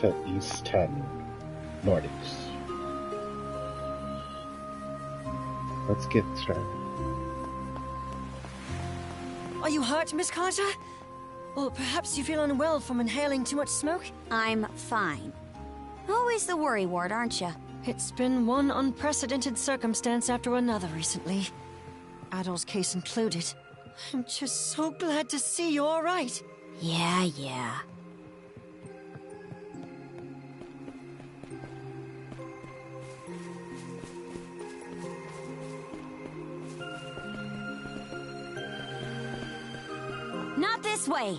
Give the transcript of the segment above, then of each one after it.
at East 10, Nordics. Let's get started. Are you hurt, Miss Carter? Or perhaps you feel unwell from inhaling too much smoke? I'm fine. Always the worrywart, aren't you? It's been one unprecedented circumstance after another recently. Adol's case included. I'm just so glad to see you all right. Yeah. Not this way!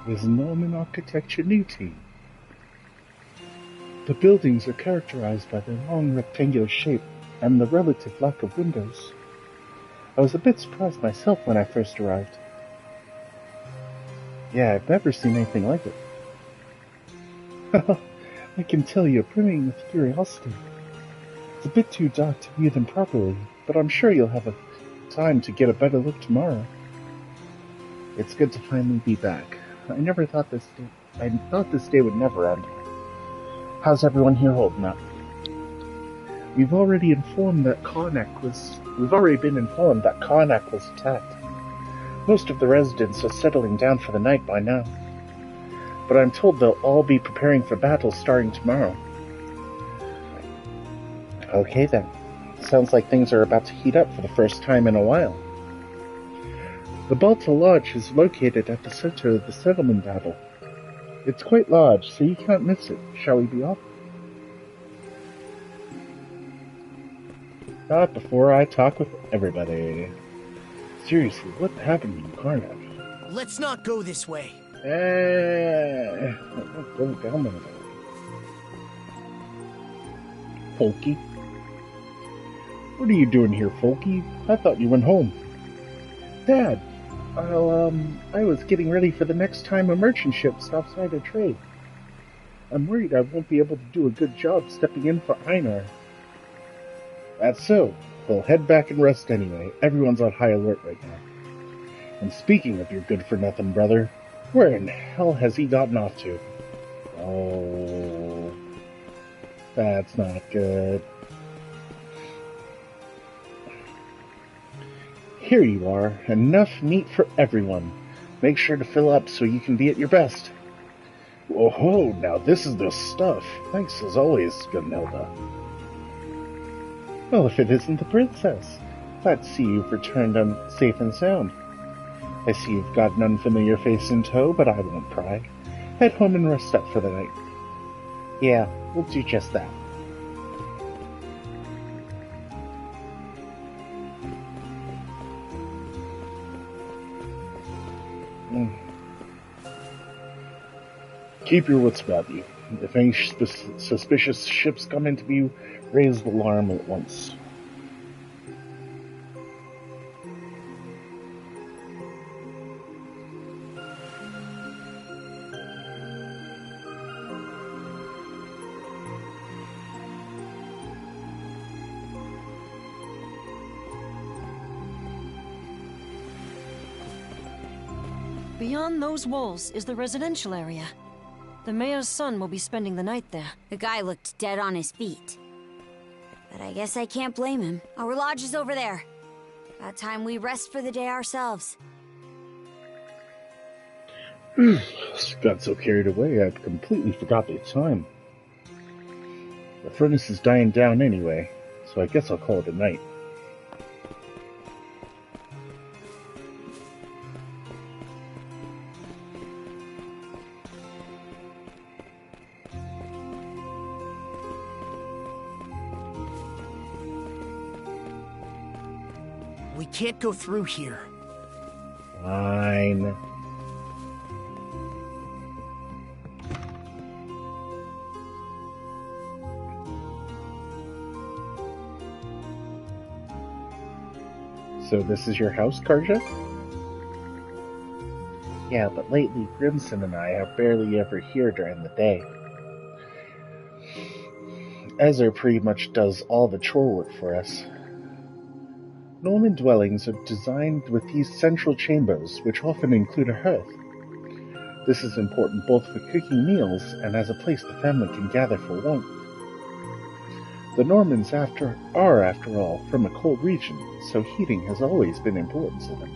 Is Norman architecture new to you? The buildings are characterized by their long rectangular shape and the relative lack of windows. I was a bit surprised myself when I first arrived. Yeah, I've never seen anything like it. I can tell you're brimming with curiosity. It's a bit too dark to view them properly, but I'm sure you'll have time to get a better look tomorrow. It's good to finally be back. I thought this day would never end. How's everyone here holding up? We've already been informed that Karnak was attacked. Most of the residents are settling down for the night by now. But I'm told they'll all be preparing for battle starting tomorrow. Okay then. Sounds like things are about to heat up for the first time in a while. The Balta Lodge is located at the center of the settlement battle. It's quite large, so you can't miss it. Shall we be off? Not before I talk with everybody. Seriously, what happened to you, Karnak? Let's not go this way. Go down one of those. Folky? What are you doing here, Folky? I thought you went home. Dad, I was getting ready for the next time a merchant ship stops by to trade. I'm worried I won't be able to do a good job stepping in for Einar. That's so. We'll head back and rest anyway. Everyone's on high alert right now. And speaking of your good-for-nothing brother, where in hell has he gotten off to? Oh, that's not good. Here you are. Enough meat for everyone. Make sure to fill up so you can be at your best. Whoa, now this is the stuff. Thanks as always, Gunilda. Well, if it isn't the princess. Glad to see you've returned safe and sound. I see you've got an unfamiliar face in tow, but I won't pry. Head home and rest up for the night. Yeah, we'll do just that. Keep your wits about you. If any suspicious ships come into view, raise the alarm at once. Beyond those walls is the residential area. The mayor's son will be spending the night there. The guy looked dead on his feet. But I guess I can't blame him. Our lodge is over there. About time we rest for the day ourselves. Got so carried away, I completely forgot the time. The furnace is dying down anyway, so I guess I'll call it a night. We can't go through here. Fine. So this is your house, Karja? Yeah, but lately Grimson and I are barely ever here during the day. Ezra pretty much does all the chore work for us. Norman dwellings are designed with these central chambers, which often include a hearth. This is important both for cooking meals and as a place the family can gather for warmth. The Normans are, after all, from a cold region, so heating has always been important to them.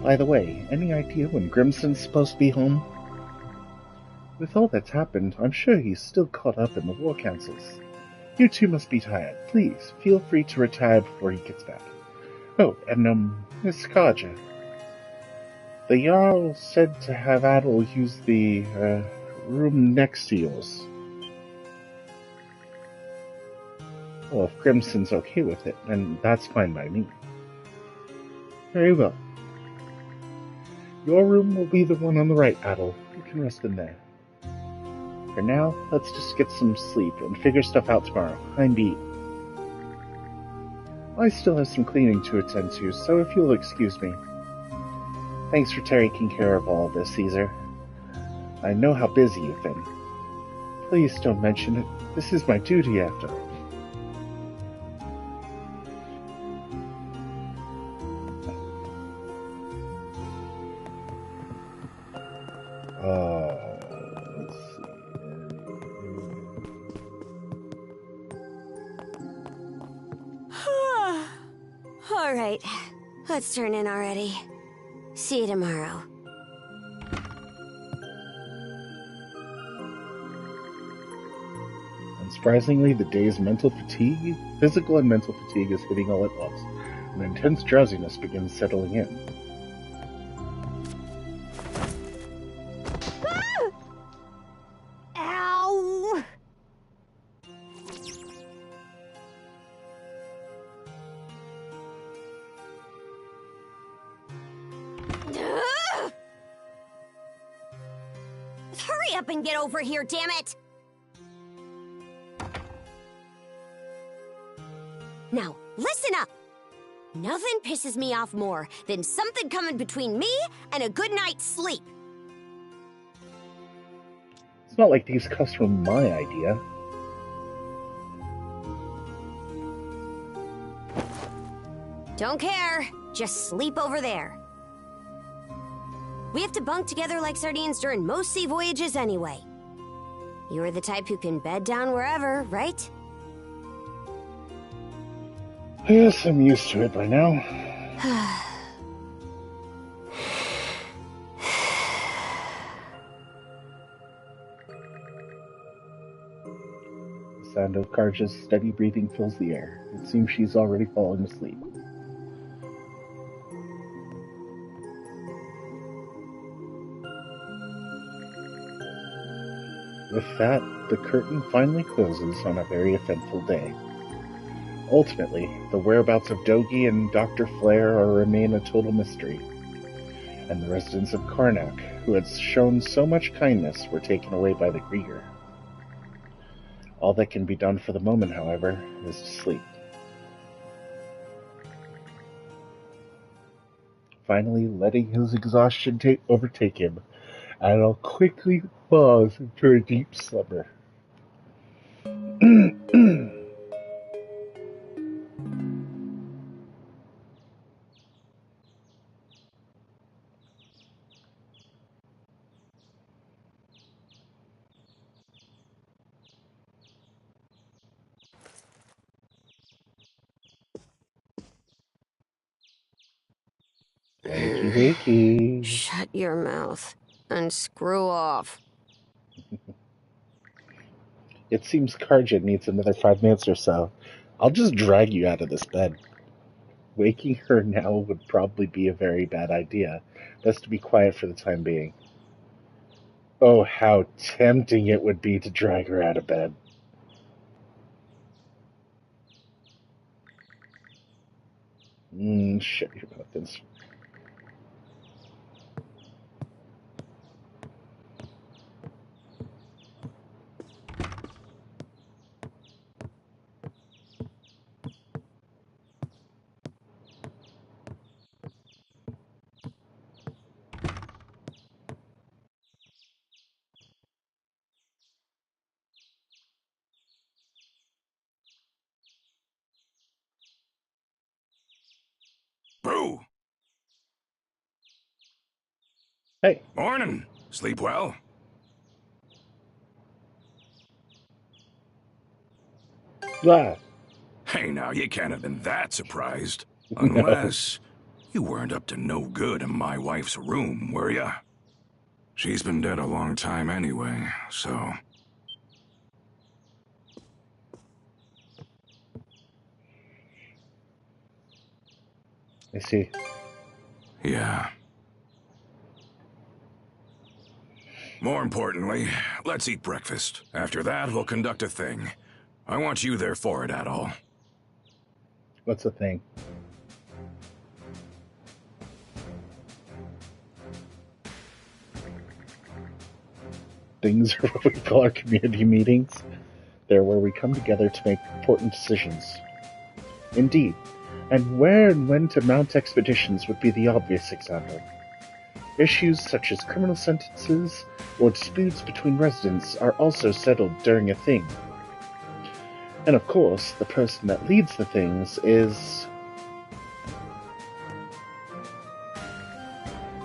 By the way, any idea when Grimson's supposed to be home? With all that's happened, I'm sure he's still caught up in the war councils. You two must be tired. Please, feel free to retire before he gets back. Oh, and, Miss Carja. The Jarl said to have Adol use the, room next to yours. Well, if Grimson's okay with it, then that's fine by me. Very well. Your room will be the one on the right, Adol. You can rest in there. For now, let's just get some sleep and figure stuff out tomorrow. I'm beat. I still have some cleaning to attend to, so if you'll excuse me. Thanks for taking care of all this, Caesar. I know how busy you've been. Please don't mention it. This is my duty after all. Let's see. All right, let's turn in already. See you tomorrow. Unsurprisingly, the day's physical and mental fatigue is hitting all at once. An intense drowsiness begins settling in. Ow! Hurry up and get over here, damn it! Now, listen up! Nothing pisses me off more than something coming between me and a good night's sleep. It's not like these cuts from my idea. Don't care. Just sleep over there. We have to bunk together like sardines during most sea voyages anyway. You're the type who can bed down wherever, right? Yes, I'm used to it by now. The sound of Karja's steady breathing fills the air. It seems she's already fallen asleep. With that, the curtain finally closes on a very eventful day. Ultimately, the whereabouts of Dogi and Dr. Flair remain a total mystery, and the residents of Karnak, who had shown so much kindness, were taken away by the Grieger. All that can be done for the moment, however, is to sleep. Finally, letting his exhaustion overtake him, Adol quickly falls into a deep slumber. Wakey, wakey. Shut your mouth and screw off. It seems Karja needs another 5 minutes or so. I'll just drag you out of this bed. Waking her now would probably be a very bad idea. Best to be quiet for the time being. Oh, how tempting it would be to drag her out of bed. Shut your mouth and Hey. Morning. Sleep well? Ah. Hey, now, you can't have been that surprised. No. Unless you weren't up to no good in my wife's room, were ya? She's been dead a long time anyway, so... I see. Yeah. More importantly, let's eat breakfast. After that, we'll conduct a thing. I want you there for it, Adol. What's the thing? Things are what we call our community meetings. They're where we come together to make important decisions. Indeed. And where and when to mount expeditions would be the obvious example. Issues such as criminal sentences or disputes between residents are also settled during a thing. And of course, the person that leads the things is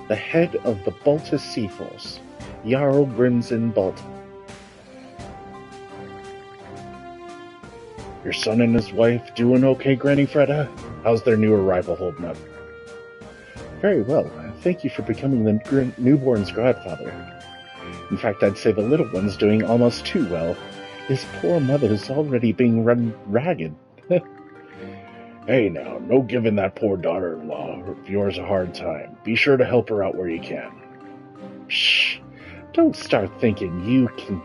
the head of the Baltus Sea Force, Jarl Grimson Balta. Your son and his wife doing okay, Granny Freda? How's their new arrival holding up? Very well. Thank you for becoming the newborn's godfather. In fact, I'd say the little one's doing almost too well. His poor mother's already being run ragged. Hey now, no giving that poor daughter-in-law of yours a hard time. Be sure to help her out where you can. Shh. Don't start thinking you can...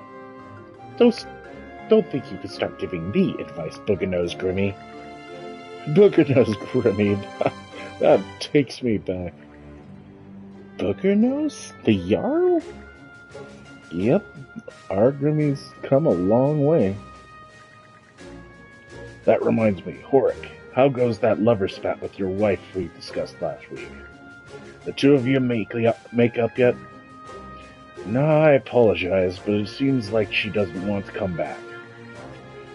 Don't think you can start giving me advice, Booger-Nose Grimmy. Booger-Nose Grimmy. That takes me back. Booger-Nose? The Jarl? Yep, our Grimmy's come a long way. That reminds me, Horik, how goes that lover spat with your wife we discussed last week? The two of you make up yet? No, I apologize, but it seems like she doesn't want to come back.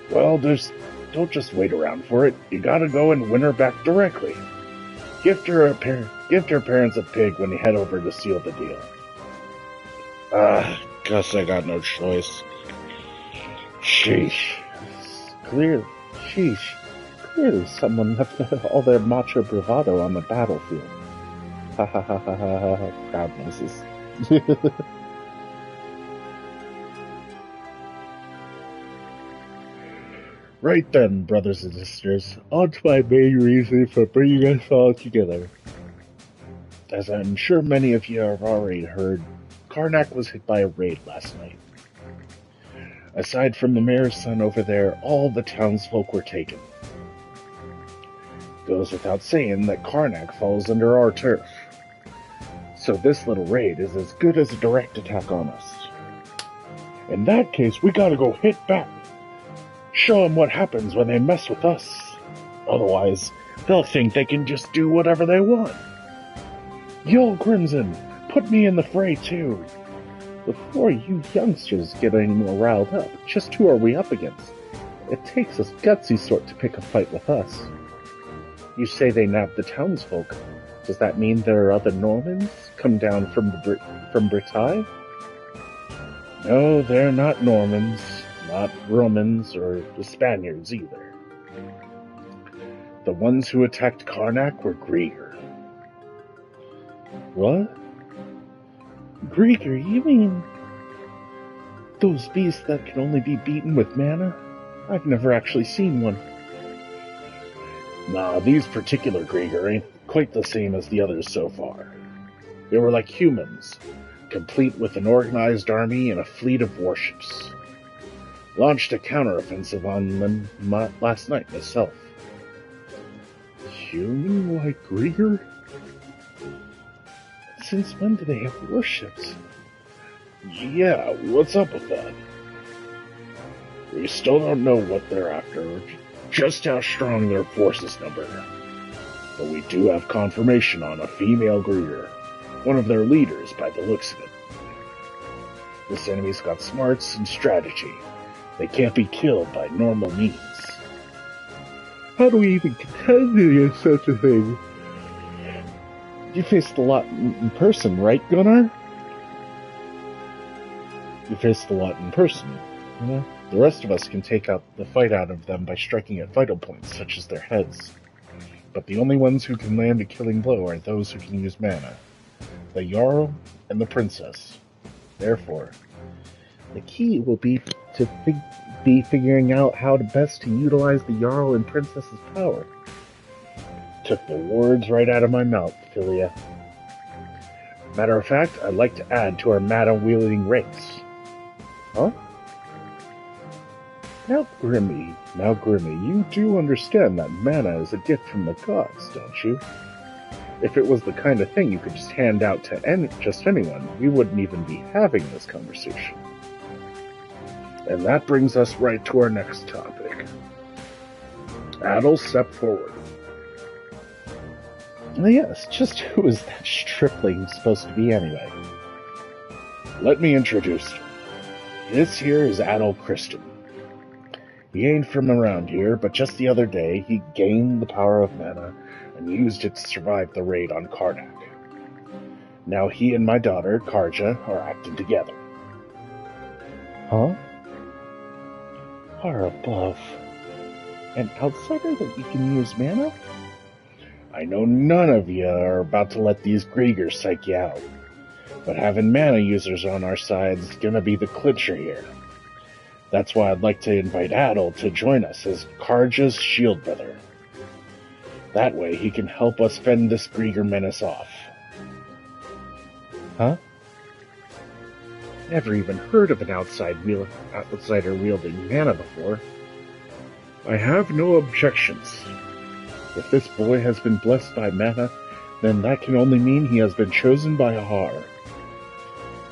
Well, don't just wait around for it. You gotta go and win her back directly. Gift her parents a pig when you head over to seal the deal. Guess I got no choice. Sheesh. Clearly, someone left all their macho bravado on the battlefield. Ha ha ha ha ha ha. Proud noses. Right then, brothers and sisters, on to my main reason for bringing us all together. As I'm sure many of you have already heard, Karnak was hit by a raid last night. Aside from the mayor's son over there, all the townsfolk were taken. Goes without saying that Karnak falls under our turf. So this little raid is as good as a direct attack on us. In that case, we gotta go hit back. Show them what happens when they mess with us. Otherwise, they'll think they can just do whatever they want. Yo, Crimson, put me in the fray too. Before you youngsters get any more riled up, just who are we up against? It takes a gutsy sort to pick a fight with us. You say they nabbed the townsfolk. Does that mean there are other Normans come down from Britagne? No, they're not Normans. Not Romans or the Spaniards either. The ones who attacked Karnak were Grieger. What? Grieger, you mean those beasts that can only be beaten with mana? I've never actually seen one. Nah, these particular Grieger ain't quite the same as the others so far. They were like humans, complete with an organized army and a fleet of warships. Launched a counteroffensive on them last night myself. Human like Grieger? Since when do they have warships? Yeah, what's up with that? We still don't know what they're after, just how strong their forces number. But we do have confirmation on a female Grieger, one of their leaders by the looks of it. This enemy's got smarts and strategy. They can't be killed by normal means. How do we even contend against such a thing? You faced a lot in person, right, Gunnar? face the lot in person. You know, the rest of us can take out the fight out of them by striking at vital points, such as their heads. But the only ones who can land a killing blow are those who can use mana. The Jarl and the Princess. Therefore, the key will be to figuring out how to best to utilize the Jarl and Princess's power. Took the words right out of my mouth, Philia. Matter of fact, I'd like to add to our mana-wielding ranks. Huh? Now, Grimmy, you do understand that mana is a gift from the gods, don't you? If it was the kind of thing you could just hand out to just anyone, we wouldn't even be having this conversation. And that brings us right to our next topic. Adel, step forward. Yes, just who is that stripling supposed to be anyway? Let me introduce you. This here is Adel Christen. He ain't from around here, but just the other day he gained the power of mana and used it to survive the raid on Karnak. Now he and my daughter, Karja, are acting together. Huh? Far above. An outsider that you can use mana? I know none of you are about to let these Griegers psych you out, but having mana users on our side is gonna be the clincher here. That's why I'd like to invite Adel to join us as Karja's shield brother. That way he can help us fend this Grieger menace off. Huh? Never even heard of an outsider wielding mana before. I have no objections. If this boy has been blessed by mana, then that can only mean he has been chosen by Ahar.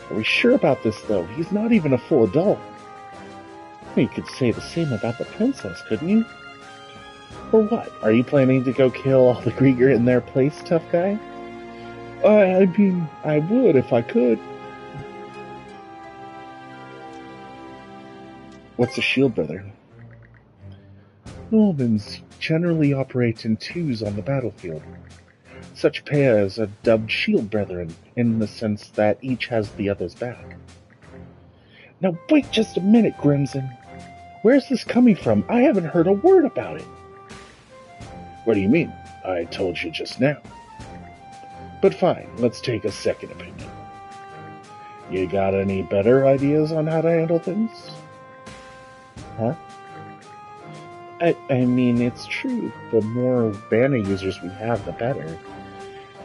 Are we sure about this, though? He's not even a full adult. You could say the same about the princess, couldn't you? For what? Are you planning to go kill all the Grieger in their place, tough guy? I mean, I would if I could. What's a shield brother? Normans generally operate in twos on the battlefield. Such pairs are dubbed shield brethren in the sense that each has the other's back. Now wait just a minute, Grimson. Where's this coming from? I haven't heard a word about it. What do you mean? I told you just now. But fine, let's take a second opinion. You got any better ideas on how to handle things? Huh? I mean, it's true. The more mana users we have, the better.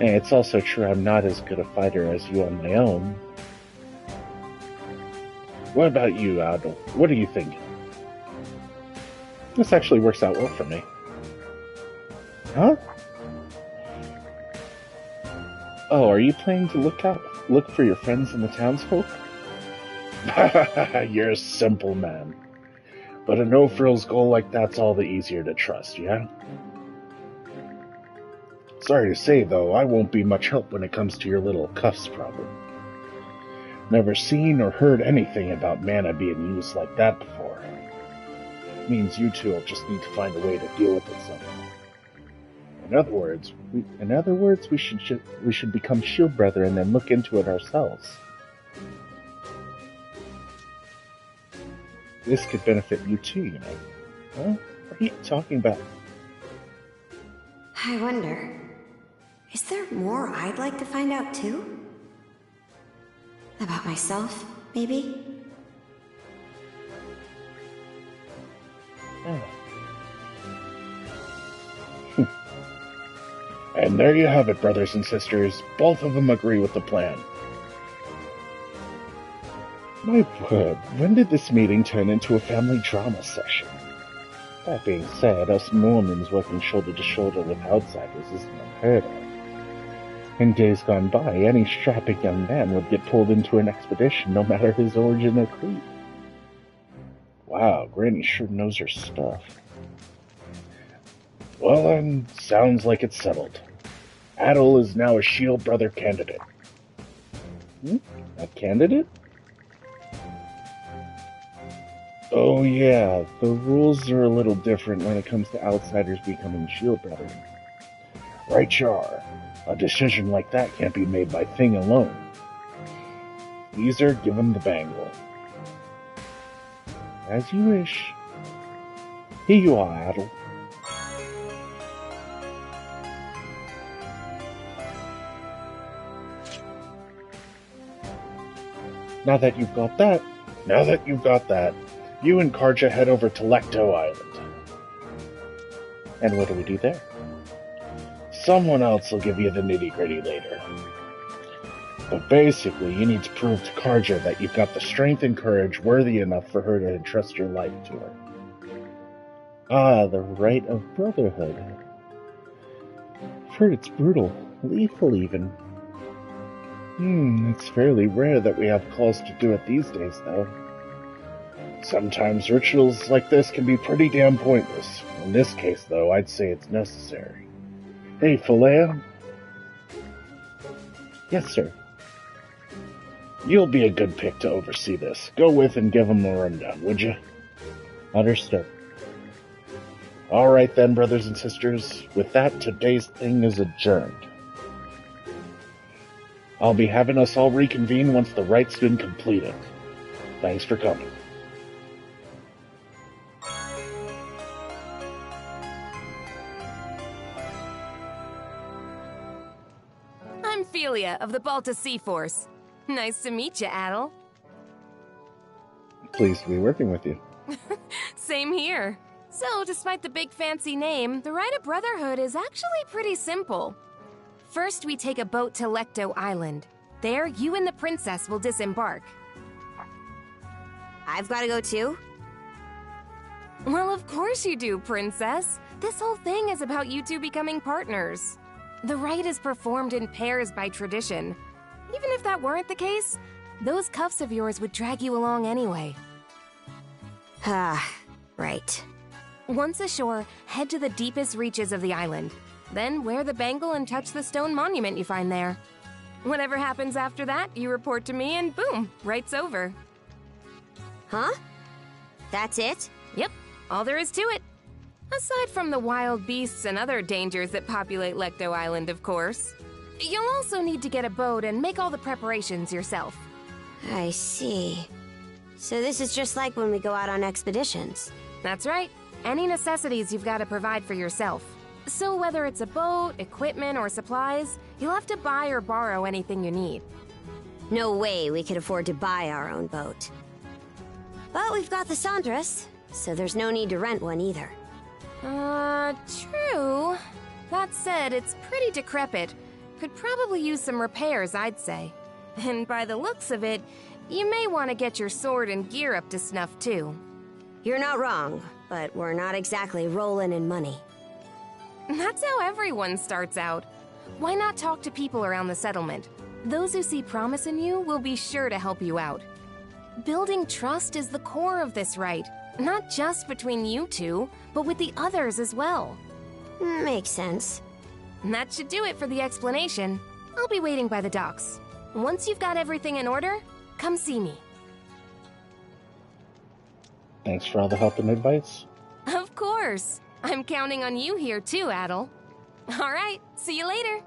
And it's also true I'm not as good a fighter as you on my own. What about you, Adel? What are you thinking? This actually works out well for me. Huh? Oh, are you planning to look for your friends in the townsfolk? You're a simple man. But a no-frills goal like that's all the easier to trust, yeah? Sorry to say, though, I won't be much help when it comes to your little cuffs problem. Never seen or heard anything about mana being used like that before. Means you two will just need to find a way to deal with it somehow. In other words, we should become shield brother and then look into it ourselves. This could benefit you too, you know. Huh? What are you talking about? I wonder, is there more I'd like to find out too? About myself, maybe? Oh. And there you have it, brothers and sisters. Both of them agree with the plan. My word, when did this meeting turn into a family drama session? That being said, us Normans working shoulder to shoulder with outsiders isn't unheard of. In days gone by, any strapping young man would get pulled into an expedition, no matter his origin or creed. Wow, Granny sure knows her stuff. Well then, sounds like it's settled. Adel is now a shield brother candidate. A candidate? Oh yeah, the rules are a little different when it comes to outsiders becoming shield brethren. Right you are. A decision like that can't be made by Thing alone. Weezer, give him the bangle. As you wish. Here you are, Adel. Now that you've got that, you and Karja head over to Lecto Island. And what do we do there? Someone else will give you the nitty-gritty later. But basically, you need to prove to Karja that you've got the strength and courage worthy enough for her to entrust your life to her. Ah, the rite of brotherhood. I've heard it's brutal, lethal even. It's fairly rare that we have calls to do it these days, though. Sometimes rituals like this can be pretty damn pointless. In this case, though, I'd say it's necessary. Hey, Philea? Yes, sir. You'll be a good pick to oversee this. Go with and give him a rundown, would you? Understood. Alright then, brothers and sisters. With that, today's thing is adjourned. I'll be having us all reconvene once the rite's been completed. Thanks for coming. I'm Philia of the Balta Sea Force. Nice to meet you, Adel. Pleased to be working with you. Same here. So, despite the big fancy name, the Rite of Brotherhood is actually pretty simple. First, we take a boat to Lecto Island. There, you and the princess will disembark. I've got to go too? Well, of course you do, princess. This whole thing is about you two becoming partners. The rite is performed in pairs by tradition. Even if that weren't the case, those cuffs of yours would drag you along anyway. Ah, right. Once ashore, head to the deepest reaches of the island. Then wear the bangle and touch the stone monument you find there. Whatever happens after that, you report to me and boom, rite's over. Huh? That's it? Yep, all there is to it. Aside from the wild beasts and other dangers that populate Lecto Island, of course. You'll also need to get a boat and make all the preparations yourself. I see. So this is just like when we go out on expeditions. That's right. Any necessities you've got to provide for yourself. So whether it's a boat, equipment, or supplies, you'll have to buy or borrow anything you need. No way we could afford to buy our own boat. But we've got the Sandras, so there's no need to rent one either. True. That said, it's pretty decrepit. Could probably use some repairs, I'd say. And by the looks of it, you may want to get your sword and gear up to snuff too. You're not wrong, but we're not exactly rolling in money. That's how everyone starts out. Why not talk to people around the settlement? Those who see promise in you will be sure to help you out. Building trust is the core of this rite, not just between you two, but with the others as well. Makes sense. And that should do it for the explanation. I'll be waiting by the docks. Once you've got everything in order, come see me. Thanks for all the help and advice. Of course. I'm counting on you here too, Adel. All right, see you later.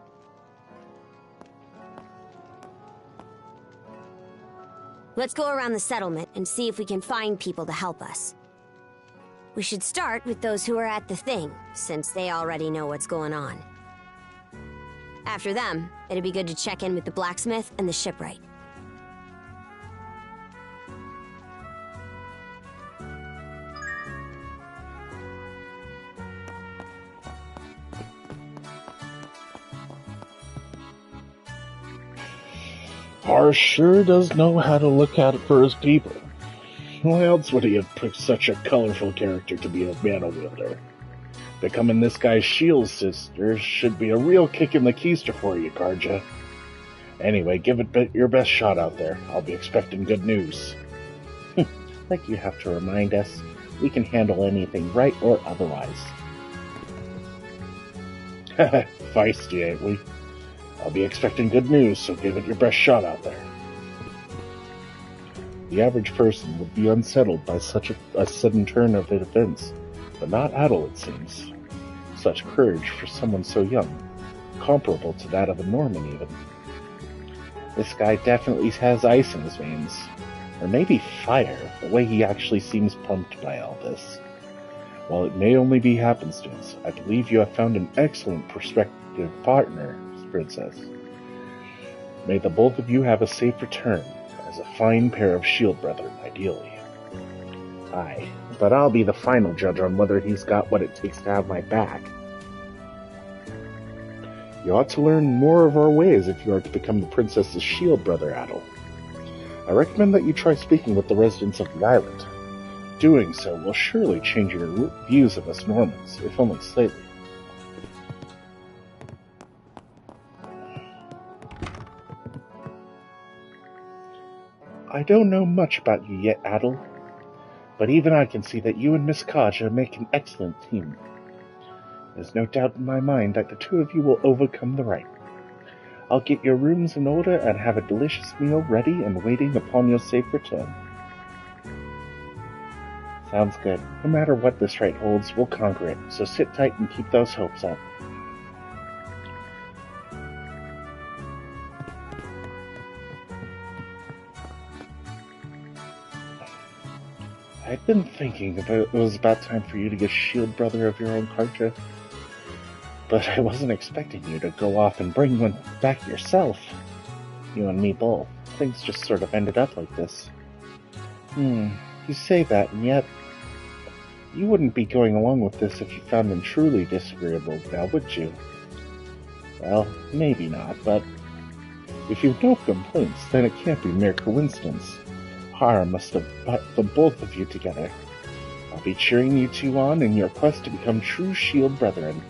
Let's go around the settlement and see if we can find people to help us. We should start with those who are at the thing, since they already know what's going on. After them, it'd be good to check in with the blacksmith and the shipwright. Har sure does know how to look out for his people. Why else would he have picked such a colorful character to be a mana wielder? Becoming this guy's shield sister should be a real kick in the keister for you, Karja. Anyway, give it your best shot out there. I'll be expecting good news. Like you have to remind us, we can handle anything, right or otherwise. Feisty, ain't we? I'll be expecting good news, so give it your best shot out there. The average person would be unsettled by such a sudden turn of events, but not Adel, it seems. Such courage for someone so young, comparable to that of a Norman even. This guy definitely has ice in his veins. Or maybe fire, the way he actually seems pumped by all this. While it may only be happenstance, I believe you have found an excellent prospective partner, Princess. May the both of you have a safe return, as a fine pair of shield brethren, ideally. Aye, but I'll be the final judge on whether he's got what it takes to have my back. You ought to learn more of our ways if you are to become the princess's shield brother, Adel. I recommend that you try speaking with the residents of the island. Doing so will surely change your views of us Normans, if only slightly. I don't know much about you yet, Adel, but even I can see that you and Miss Kaja make an excellent team. There's no doubt in my mind that the two of you will overcome the right. I'll get your rooms in order and have a delicious meal ready and waiting upon your safe return. Sounds good. No matter what this right holds, we'll conquer it, so sit tight and keep those hopes up. I've been thinking it was about time for you to get shield brother of your own Karja. But I wasn't expecting you to go off and bring one back yourself. You and me both. Things just sort of ended up like this. You say that, and yet you wouldn't be going along with this if you found him truly disagreeable, now would you? Well, maybe not, but if you've no complaints, then it can't be mere coincidence. Hara must have brought the both of you together. I'll be cheering you two on in your quest to become true shield brethren.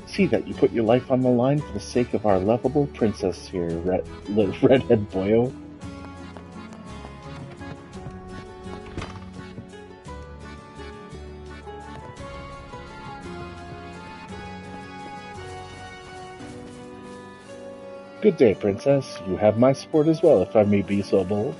See that you put your life on the line for the sake of our lovable princess here, redhead boyo. Good day, princess. You have my support as well, if I may be so bold.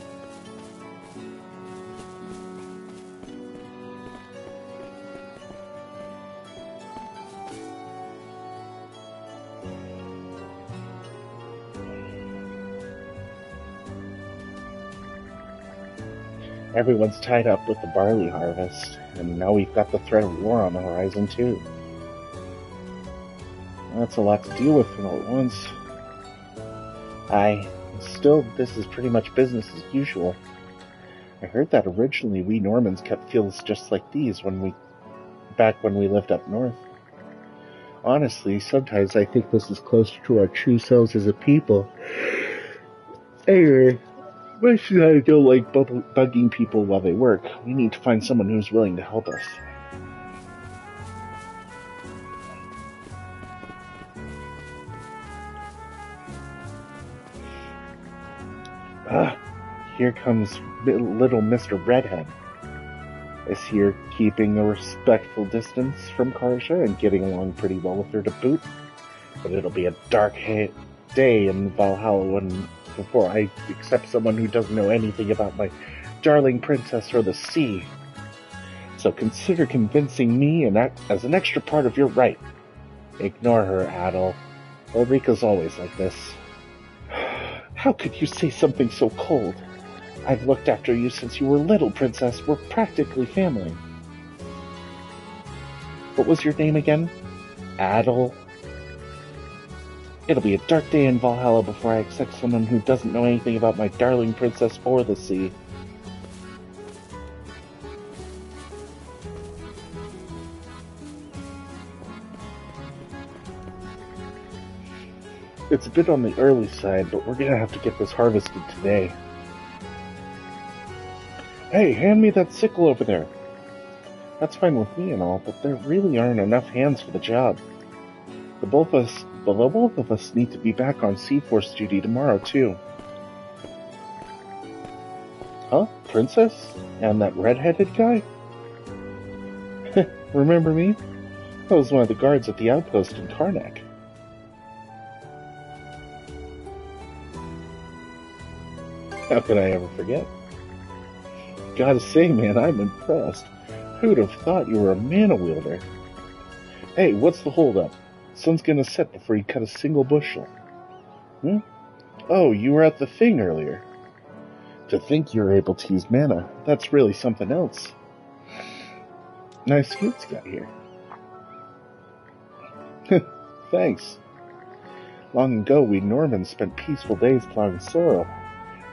Everyone's tied up with the barley harvest, and now we've got the threat of war on the horizon, too. That's a lot to deal with all at once. Still, this is pretty much business as usual. I heard that originally we Normans kept fields just like these back when we lived up north. Honestly, sometimes I think this is closer to our true selves as a people. Anyway, much as I don't like bugging people while they work, we need to find someone who's willing to help us. Here comes little Mr. Redhead. Is here keeping a respectful distance from Karja and getting along pretty well with her to boot. But it'll be a dark day in Valhalla before I accept someone who doesn't know anything about my darling princess or the sea. So consider convincing me and act as an extra part of your right. Ignore her, Adel. Ulrika's always like this. How could you say something so cold? I've looked after you since you were little, princess. We're practically family. What was your name again? Adel? It'll be a dark day in Valhalla before I accept someone who doesn't know anything about my darling princess or the sea. It's a bit on the early side, but we're gonna have to get this harvested today. Hey, hand me that sickle over there. That's fine with me and all, but there really aren't enough hands for the job. The both of us need to be back on Sea Force duty tomorrow, too. Huh? Princess? And that red-headed guy? Remember me? I was one of the guards at the outpost in Karnak. How could I ever forget? Gotta say, man, I'm impressed. Who'd have thought you were a mana-wielder? Hey, what's the holdup? Sun's gonna set before you cut a single bushel. Oh, you were at the thing earlier. To think you're able to use mana, that's really something else. Nice skills got here. Thanks. Long ago, we Normans spent peaceful days plowing soil,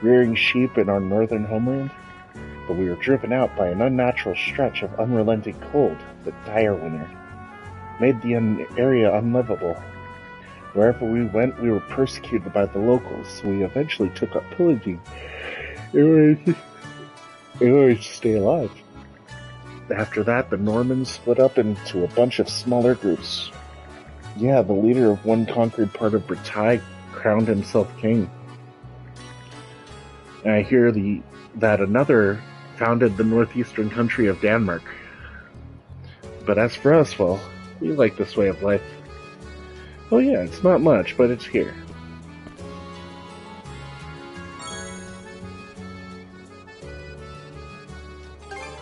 rearing sheep in our northern homeland, but we were driven out by an unnatural stretch of unrelenting cold. The dire winter made the area unlivable. Wherever we went, we were persecuted by the locals, so we eventually took up pillaging in order to stay alive. After that, the Normans split up into a bunch of smaller groups. Yeah, the leader of one conquered part of Bretagne crowned himself king. And I hear that another founded the northeastern country of Denmark. But as for us, well, we like this way of life. Oh yeah, it's not much, but it's here.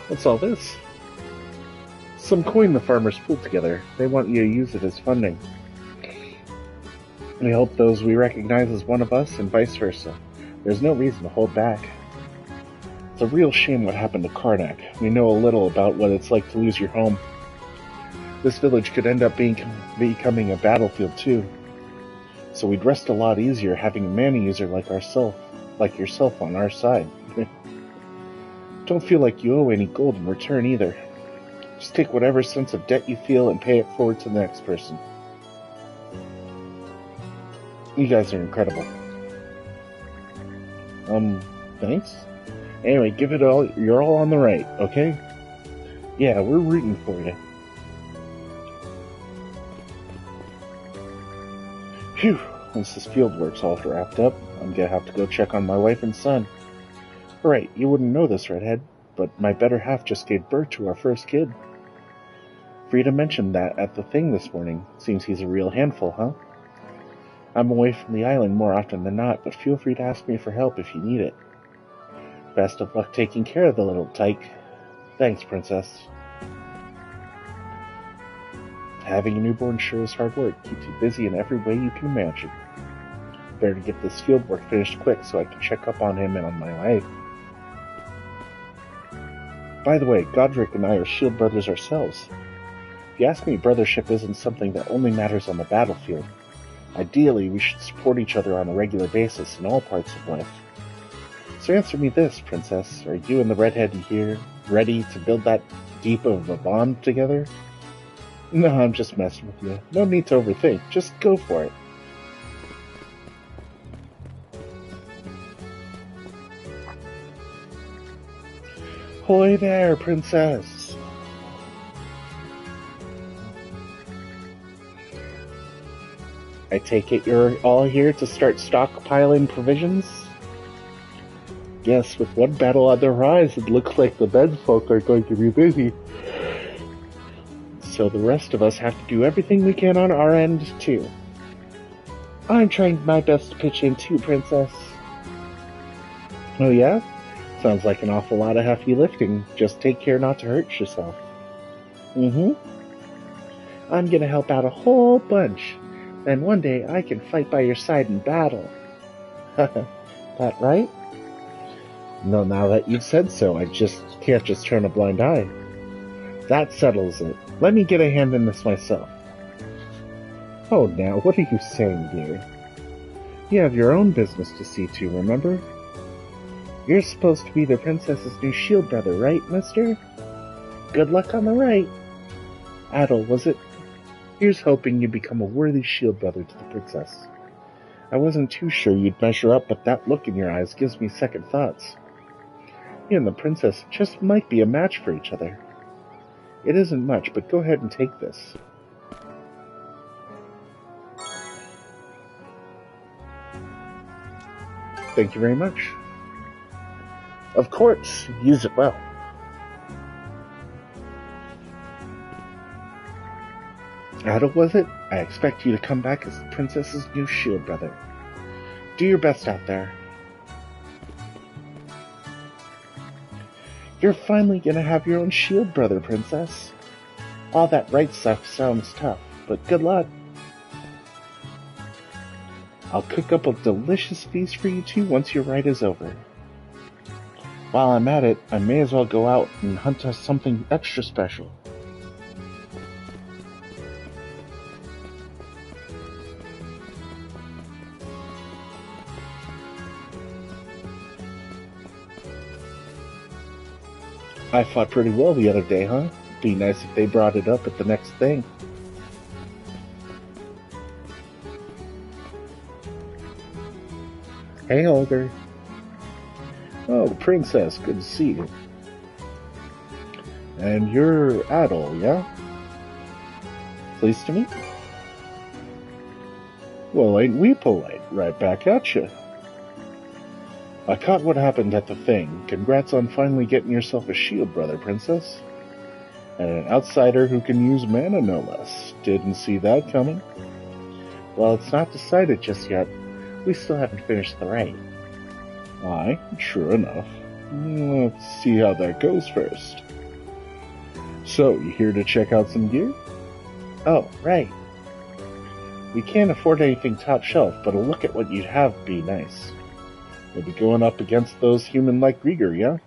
What's all this? Some coin the farmers pulled together. They want you to use it as funding. We hope those we recognize as one of us and vice versa. There's no reason to hold back. It's a real shame what happened to Karnak. We know a little about what it's like to lose your home. This village could end up becoming a battlefield too. So we'd rest a lot easier having a mana user like yourself on our side. Don't feel like you owe any gold in return either. Just take whatever sense of debt you feel and pay it forward to the next person. You guys are incredible. Thanks? Anyway, give it all. You're all on the right, okay? Yeah, we're rooting for you. Phew, once this field work's all wrapped up, I'm gonna have to go check on my wife and son. Right, you wouldn't know this, Redhead, but my better half just gave birth to our first kid. Frida mentioned that at the thing this morning. Seems he's a real handful, huh? I'm away from the island more often than not, but feel free to ask me for help if you need it. Best of luck taking care of the little tyke. Thanks, Princess. Having a newborn sure is hard work. Keeps you busy in every way you can imagine. Better to get this field work finished quick so I can check up on him and on my wife. By the way, Godric and I are shield brothers ourselves. If you ask me, brothership isn't something that only matters on the battlefield. Ideally, we should support each other on a regular basis in all parts of life. So answer me this, Princess. Are you and the redhead here ready to build that deep of a bond together? No, I'm just messing with you. No need to overthink. Just go for it. Hoy there, Princess. I take it you're all here to start stockpiling provisions? Yes, with one battle on the rise, it looks like the men folk are going to be busy. So the rest of us have to do everything we can on our end, too. I'm trying my best to pitch in too, Princess. Oh yeah? Sounds like an awful lot of heavy lifting. Just take care not to hurt yourself. I'm gonna help out a whole bunch. Then one day I can fight by your side in battle. That right? No, now that you've said so, I can't just turn a blind eye. That settles it. Let me get a hand in this myself. Oh, now, what are you saying, dear? You have your own business to see to, remember? You're supposed to be the princess's new shield brother, right, mister? Good luck on the right. Adel, was it? Here's hoping you become a worthy shield brother to the princess. I wasn't too sure you'd measure up, but that look in your eyes gives me second thoughts. You and the princess just might be a match for each other. It isn't much, but go ahead and take this. Thank you very much. Of course, use it well. Adel, was it? I expect you to come back as the princess's new shield brother. Do your best out there. You're finally gonna have your own shield brother, Princess. All that right stuff sounds tough, but good luck. I'll cook up a delicious feast for you two once your ride is over. While I'm at it, I may as well go out and hunt us something extra special. I fought pretty well the other day, huh? Be nice if they brought it up at the next thing. Hey, Olger. Oh, the princess. Good to see you. And you're Adol, yeah? Pleased to meet you. Well, ain't we polite? Right back at you. I caught what happened at the thing. Congrats on finally getting yourself a shield, brother princess. And an outsider who can use mana, no less. Didn't see that coming. Well, it's not decided just yet. We still haven't finished the raid. Aye, true enough. Let's see how that goes first. So, you here to check out some gear? Oh, right. We can't afford anything top shelf, but a look at what you'd have be nice. We'll be going up against those human-like Grieger, yeah?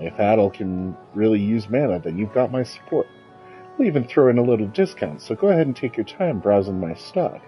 If Adol can really use mana, then you've got my support. We'll even throw in a little discount, so go ahead and take your time browsing my stock.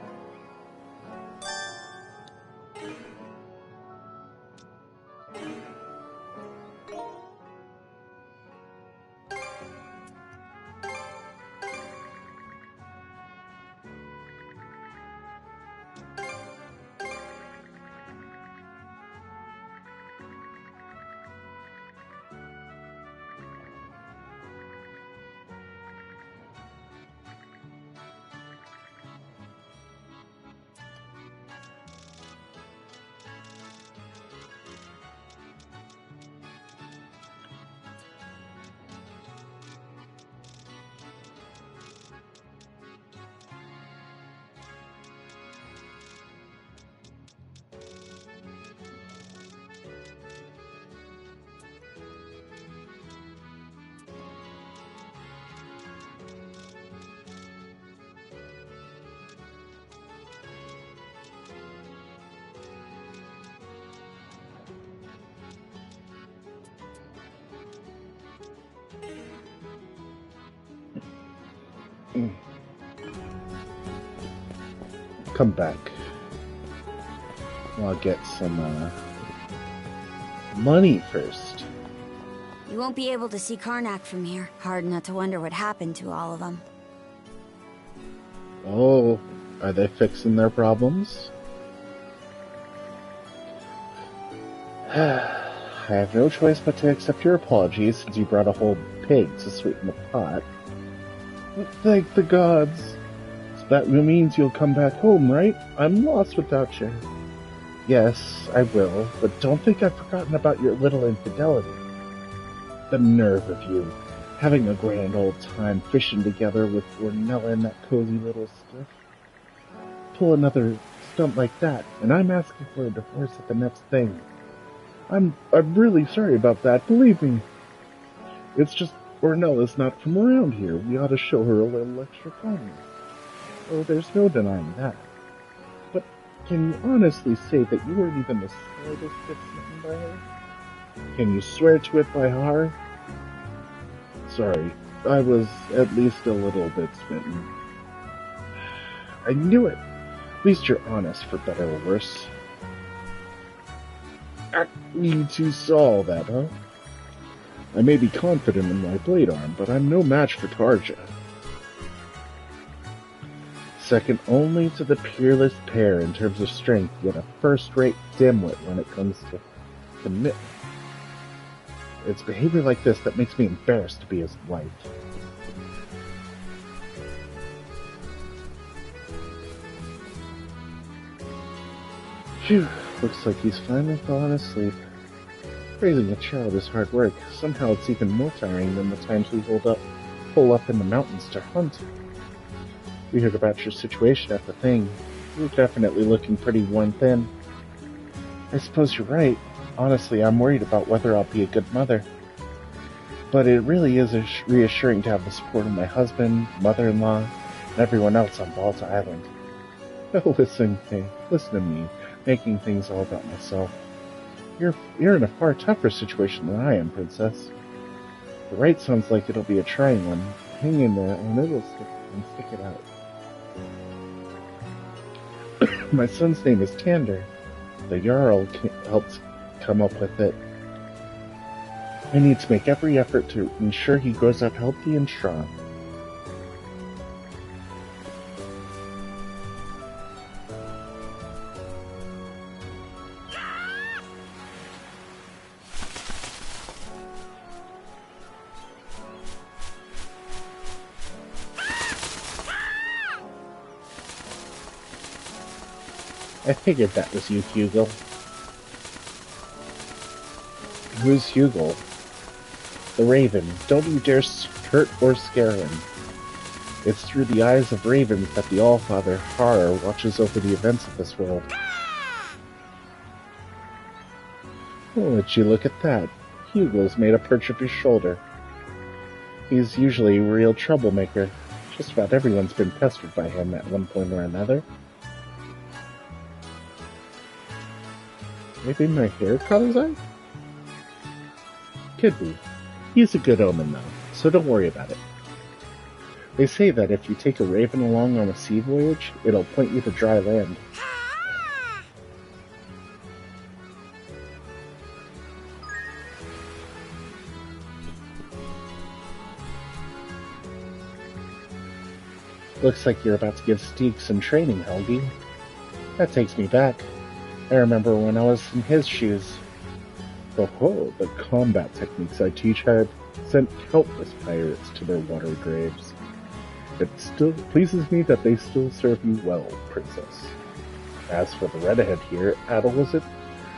Come back. I'll get some money first. You won't be able to see Karnak from here. Hard not to wonder what happened to all of them. Oh, are they fixing their problems? I have no choice but to accept your apologies since you brought a whole pig to sweeten the pot. But thank the gods. So that means you'll come back home, right? I'm lost without you. Yes, I will, but don't think I've forgotten about your little infidelity. The nerve of you, having a grand old time fishing together with Ornella and that cozy little stiff. Pull another stunt like that, and I'm asking for a divorce at the next thing. I'm really sorry about that, believe me. It's just Ornella's not from around here. We ought to show her a little extra kindness. Oh, there's no denying that. But can you honestly say that you weren't even the slightest bit smitten by her? Can you swear to it by heart? Sorry, I was at least a little bit smitten. I knew it. At least you're honest, for better or worse. You two saw all that, huh? I may be confident in my blade arm, but I'm no match for Tarja. Second only to the peerless pair in terms of strength, yet a first-rate dimwit when it comes to commitment. It's behavior like this that makes me embarrassed to be his wife. Phew, looks like he's finally fallen asleep. Raising a child is hard work. Somehow it's even more tiring than the times we pull up in the mountains to hunt. We heard about your situation at the thing. You're definitely looking pretty worn thin. I suppose you're right. Honestly, I'm worried about whether I'll be a good mother. But it really is reassuring to have the support of my husband, mother-in-law, and everyone else on Balta Island. Oh, listen to me, making things all about myself. You're in a far tougher situation than I am, Princess. The right sounds like it'll be a trying one. Hang in there, and stick it out. My son's name is Tander. The Jarl helped come up with it. I need to make every effort to ensure he grows up healthy and strong. I figured that was you, Hugo. Who's Hugo? The Raven. Don't you dare hurt or scare him. It's through the eyes of ravens that the Allfather, Har, watches over the events of this world. Oh, would you look at that? Hugo's made a perch of his shoulder. He's usually a real troublemaker. Just about everyone's been pestered by him at one point or another. Maybe my hair caught his eye? Could be. He's a good omen, though, so don't worry about it. They say that if you take a raven along on a sea voyage, it'll point you to dry land. Looks like you're about to give Steek some training, Helgi. That takes me back. I remember when I was in his shoes. Oh, the combat techniques I teach had sent countless pirates to their water graves. It still pleases me that they still serve you well, Princess. As for the redhead here, Adel was it?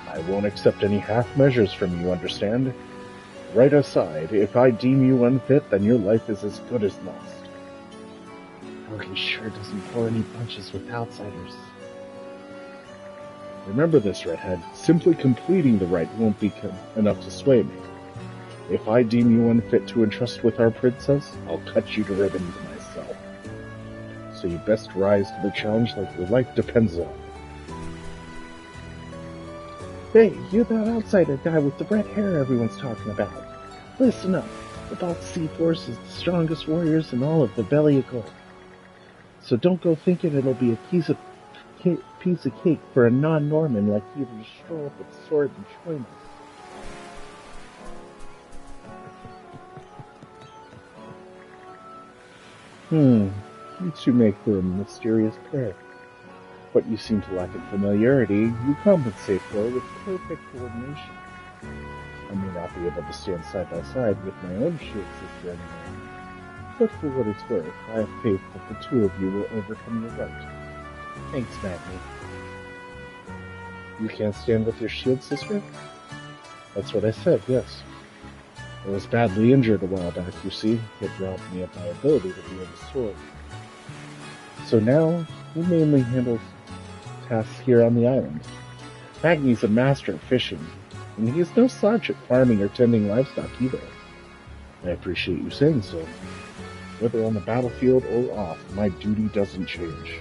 I won't accept any half measures from you, understand? Right aside, if I deem you unfit, then your life is as good as lost. Helgi sure doesn't pull any punches with outsiders. Remember this, Redhead. Simply completing the rite won't be enough to sway me. If I deem you unfit to entrust with our princess, I'll cut you to ribbons myself. So you best rise to the challenge like your life depends on it. Hey, you're that outsider guy with the red hair everyone's talking about. Listen up. The Baltic Sea Force is the strongest warriors in all of the Belly of Gold. So don't go thinking it'll be a piece of cake for a non-Norman like you to stroll up with a sword and join us. You two make for a mysterious pair. What you seem to lack in familiarity, you compensate for with perfect coordination. I may not be able to stand side by side with my own shield sister anymore, but for what it's worth, I have faith that the two of you will overcome your right. Thanks, Magni. You can't stand with your shield sister? That's what I said, yes. I was badly injured a while back, you see. It robbed me of my ability to wield a sword. So now, we mainly handle tasks here on the island. Magni's a master of fishing, and he is no slouch at farming or tending livestock either. I appreciate you saying so. Whether on the battlefield or off, my duty doesn't change.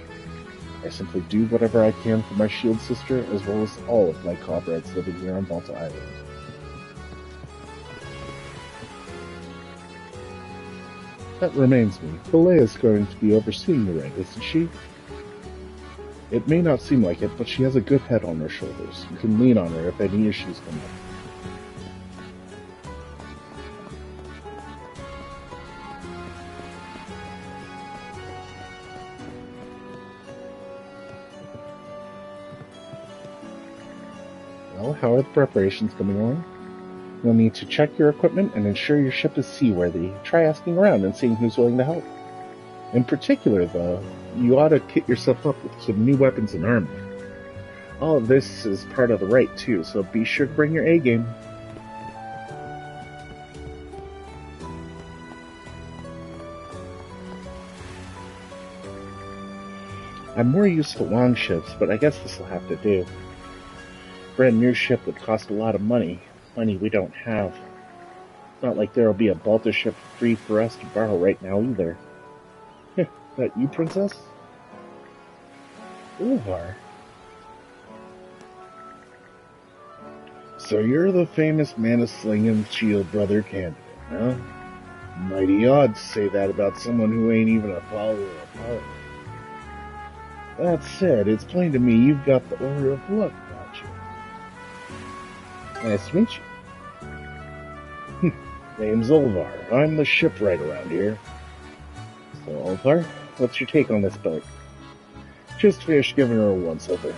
I simply do whatever I can for my shield sister, as well as all of my comrades living here on Malta Island. That reminds me, Belea is going to be overseeing the raid, isn't she? It may not seem like it, but she has a good head on her shoulders. You can lean on her if any issues come up. Well, how are the preparations coming along? You'll need to check your equipment and ensure your ship is seaworthy. Try asking around and seeing who's willing to help. In particular, though, you ought to kit yourself up with some new weapons and armor. All of this is part of the rite, too, so be sure to bring your A-game. I'm more used to long ships, but I guess this will have to do. A brand new ship would cost a lot of money we don't have. It's not like there'll be a Balta ship free for us to borrow right now either. That you, Princess? Ulvar. So you're the famous mana-slinging shield brother candidate, huh? Mighty odd to say that about someone who ain't even a follower of power. That said, it's plain to me you've got the aura of luck about you. Nice to meet you. Name's Olvar. I'm the shipwright around here. So, Olvar, what's your take on this boat? Just finished giving her a once-over.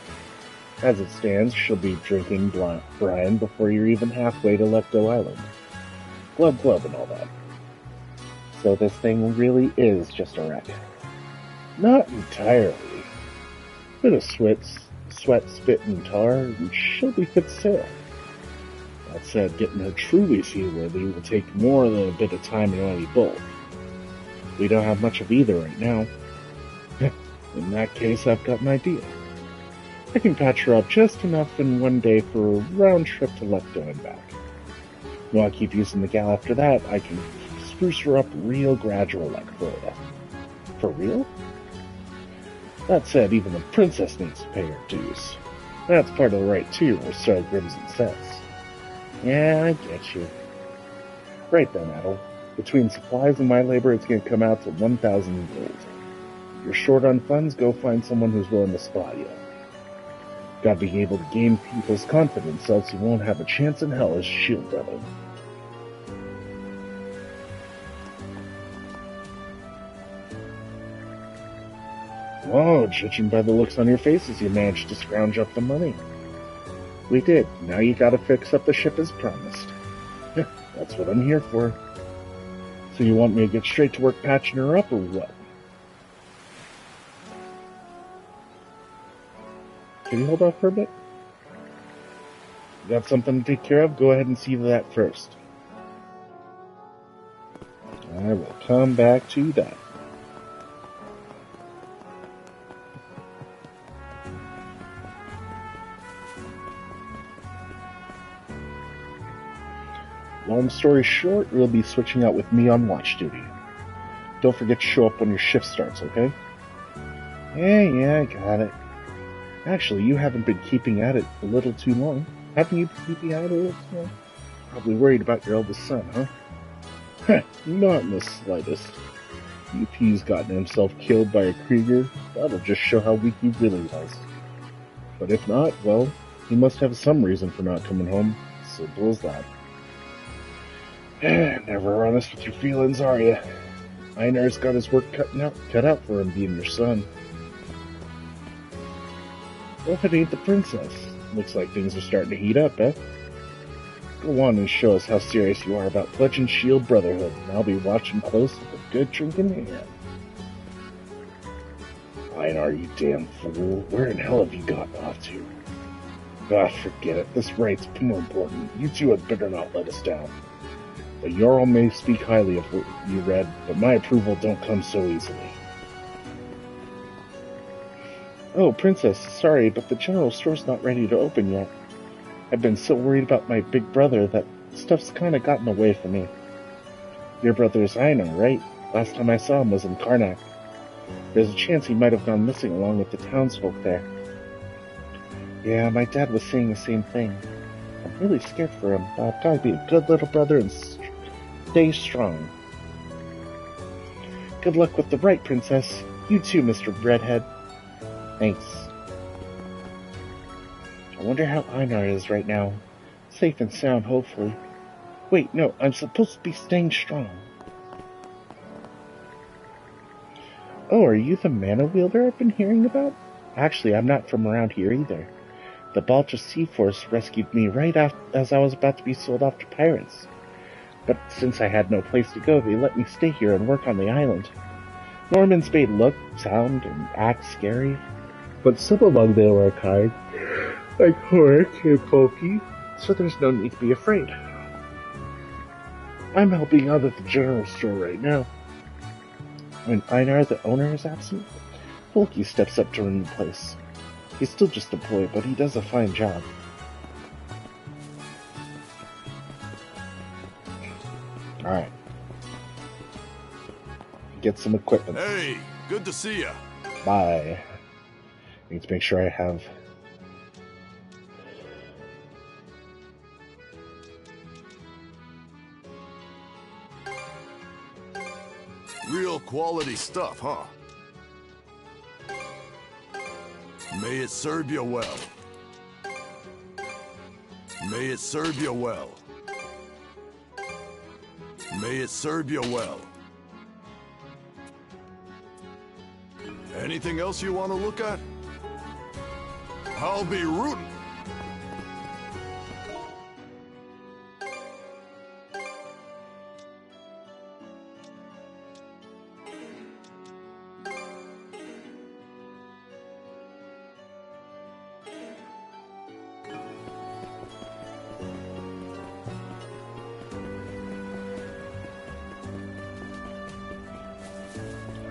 As it stands, she'll be drinking brine before you're even halfway to Lecto Island. Glub and all that. So this thing really is just a wreck. Not entirely. Bit of sweat, spit, and tar, and she'll be fit to sail. That said, getting her truly seaworthy will take more than a bit of time and oily bulk. We don't have much of either right now. In that case, I've got an idea. I can patch her up just enough in one day for a round trip to Lecto and back. While I keep using the gal after that, I can spruce her up real gradual like for you. For real? That said, even the princess needs to pay her dues. That's part of the right too, or so Grimson says. Yeah, I get you. Right then, Adel. Between supplies and my labor, it's going to come out to 1,000 gold. If you're short on funds, go find someone who's willing to spot you. Gotta be able to gain people's confidence, else you won't have a chance in hell as shield brother. Oh, judging by the looks on your faces, you managed to scrounge up the money. We did. Now you gotta fix up the ship as promised. That's what I'm here for. So you want me to get straight to work patching her up, or what? Can you hold off for a bit? You got something to take care of? Go ahead and see to that first. I will come back to that. Long story short, we'll be switching out with me on watch duty. Don't forget to show up when your shift starts, okay? Yeah, I got it. Actually, you haven't been keeping at it a little too long. Haven't you been keeping at it a little too long? Probably worried about your eldest son, huh? Not in the slightest. UP's gotten himself killed by a Krieger. That'll just show how weak he really was. But if not, well, he must have some reason for not coming home. Simple as that. Never honest with your feelings, are you? Einar's got his work cut out for him being your son. What if it ain't the princess? Looks like things are starting to heat up, eh? Go on and show us how serious you are about pledging Shield Brotherhood, and I'll be watching close with a good drink in hand. Einar, you damn fool. Where in hell have you gotten off to? Ah, forget it. This rate's more important. You two had better not let us down. The Jarl may speak highly of what you read, but my approval don't come so easily. Oh, Princess, sorry, but the general store's not ready to open yet. I've been so worried about my big brother that stuff's kinda gotten away from me. Your brother's Einar, right? Last time I saw him was in Karnak. There's a chance he might have gone missing along with the townsfolk there. Yeah, my dad was saying the same thing. I'm really scared for him, but I've gotta be a good little brother and stay strong. Good luck with the right, Princess. You too, Mr. Redhead. Thanks. I wonder how Einar is right now. Safe and sound, hopefully. Wait, no, I'm supposed to be staying strong. Oh, are you the mana wielder I've been hearing about? Actually, I'm not from around here either. The Balcha Sea Force rescued me right as I was about to be sold off to pirates. But since I had no place to go, they let me stay here and work on the island. Normans may look, sound, and act scary, but some among them are kind, like Horik and Pokey, so there's no need to be afraid. I'm helping out at the general store right now. When Einar, the owner, is absent, Pokey steps up to run the place. He's still just a boy, but he does a fine job. Alright. Get some equipment. Hey, good to see ya. Bye. Need to make sure I have Real quality stuff, huh? May it serve you well. May it serve you well. May it serve you well. Anything else you want to look at? I'll be rooting.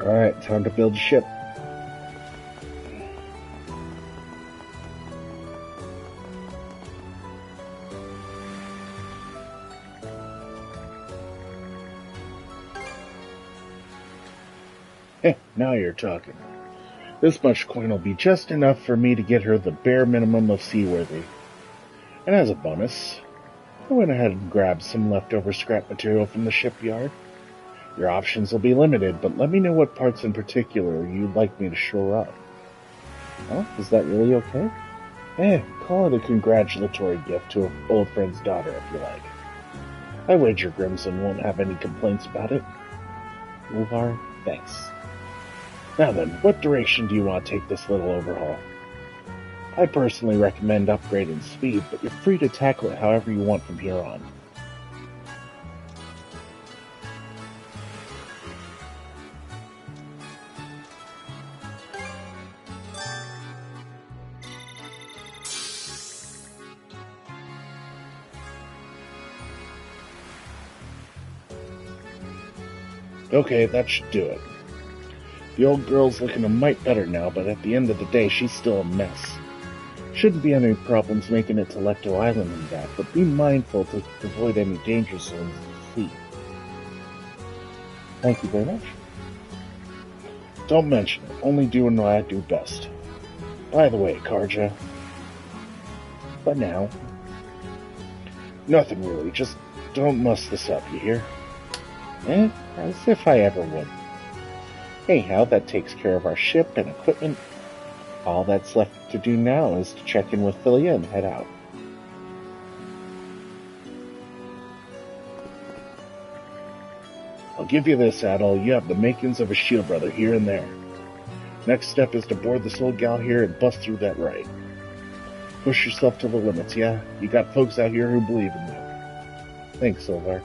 Alright, time to build a ship. Now you're talking. This much coin will be just enough for me to get her the bare minimum of seaworthy. And as a bonus, I went ahead and grabbed some leftover scrap material from the shipyard. Your options will be limited, but let me know what parts in particular you'd like me to shore up. Well, is that really okay? Call it a congratulatory gift to an old friend's daughter if you like. I wager Grimson won't have any complaints about it. Ulvar, thanks. Now then, what direction do you want to take this little overhaul? I personally recommend upgrading speed, but you're free to tackle it however you want from here on. Okay, that should do it. The old girl's looking a mite better now, but at the end of the day, she's still a mess. Shouldn't be any problems making it to Lecto Island and back, but be mindful to avoid any danger zones at sea. Thank you very much. Don't mention it, only doing what I do best. By the way, Karja. But now. Nothing really, just don't muss this up, you hear? As if I ever would. Anyhow, that takes care of our ship and equipment. All that's left to do now is to check in with Philia and head out. I'll give you this, Adol. You have the makings of a shield brother here and there. Next step is to board this old gal here and bust through that right. Push yourself to the limits, yeah? You got folks out here who believe in you. Thanks, Ulvar.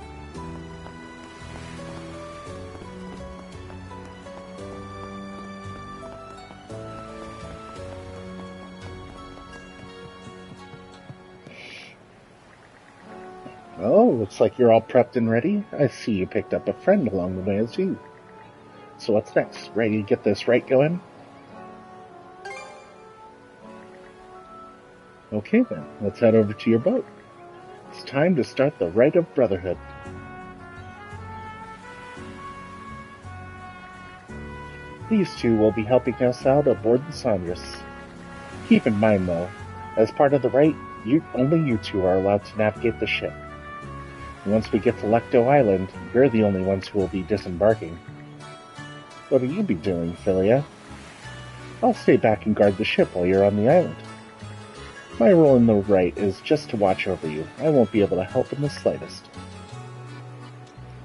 Oh, looks like you're all prepped and ready. I see you picked up a friend along the way as you. So what's next? Ready to get this right going? Okay then, let's head over to your boat. It's time to start the rite of brotherhood. These two will be helping us out aboard the Sandras. Keep in mind though, as part of the rite, only you two are allowed to navigate the ship. Once we get to Lecto Island, you're the only ones who will be disembarking. What will you be doing, Philia? I'll stay back and guard the ship while you're on the island. My role in the rite is just to watch over you. I won't be able to help in the slightest.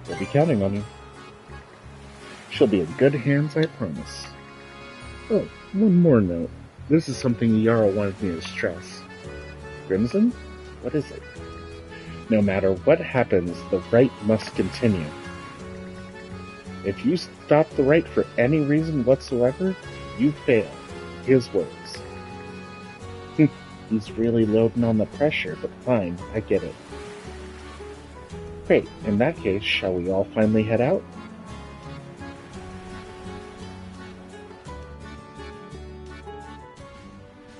We'll be counting on you. She'll be in good hands, I promise. Oh, one more note. This is something Yara wanted me to stress. Crimson? What is it? No matter what happens, the rite must continue. If you stop the rite for any reason whatsoever, you fail. His words. He's really loading on the pressure, but fine, I get it. Great, in that case, shall we all finally head out?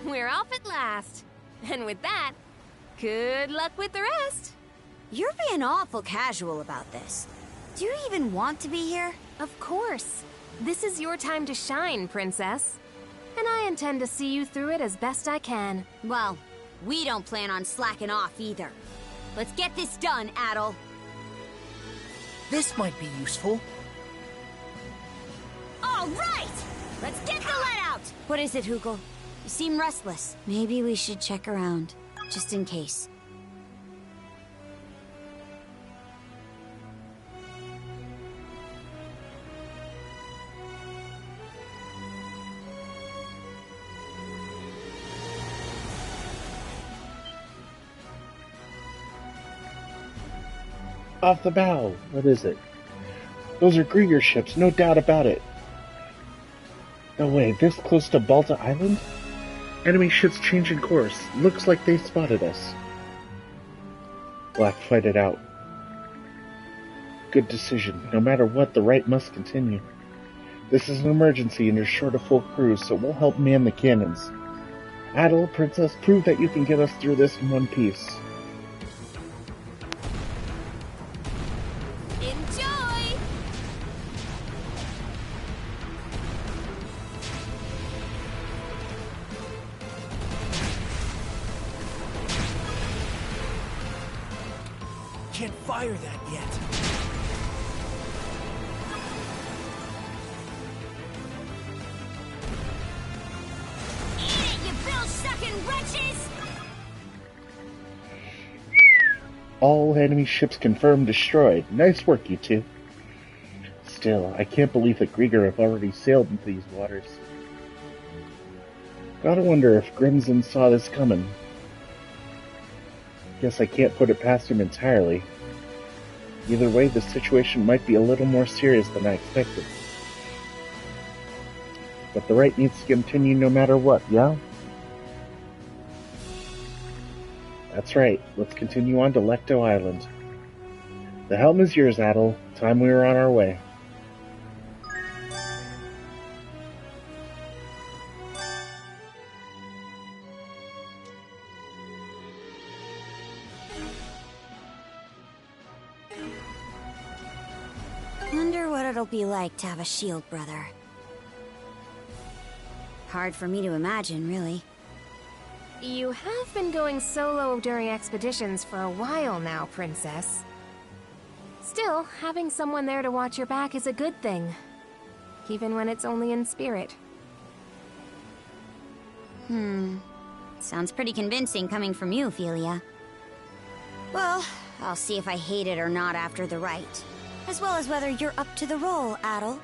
We're off at last. And with that, good luck with the rest. You're being awful casual about this. Do you even want to be here? Of course. This is your time to shine, Princess. And I intend to see you through it as best I can. Well, we don't plan on slacking off either. Let's get this done, Adol. This might be useful. All right! Let's get the lead out! What is it, Hugel? You seem restless. Maybe we should check around, just in case. Off the bow. What is it? Those are Grieger ships, no doubt about it. No way, this close to Balta Island? Enemy ships changing course. Looks like they spotted us. We'll have to fight it out. Good decision. No matter what, the right must continue. This is an emergency and you're short of full crew, so we'll help man the cannons. Adel, Princess, prove that you can get us through this in one piece. Enjoy! Can't fire that yet. Eat it, you bill-sucking wretches! All enemy ships confirmed destroyed. Nice work, you two. Still, I can't believe that Grieger have already sailed into these waters. Gotta wonder if Grimson saw this coming. Guess I can't put it past him entirely. Either way, the situation might be a little more serious than I expected. But the right needs to continue no matter what, yeah? That's right, let's continue on to Lecto Island. The helm is yours, Adel. Time we were on our way. Wonder what it'll be like to have a shield brother. Hard for me to imagine, really. You have been going solo during expeditions for a while now, Princess. Still, having someone there to watch your back is a good thing. Even when it's only in spirit. Sounds pretty convincing coming from you, Ophelia. Well, I'll see if I hate it or not after the rite. As well as whether you're up to the role, Adel.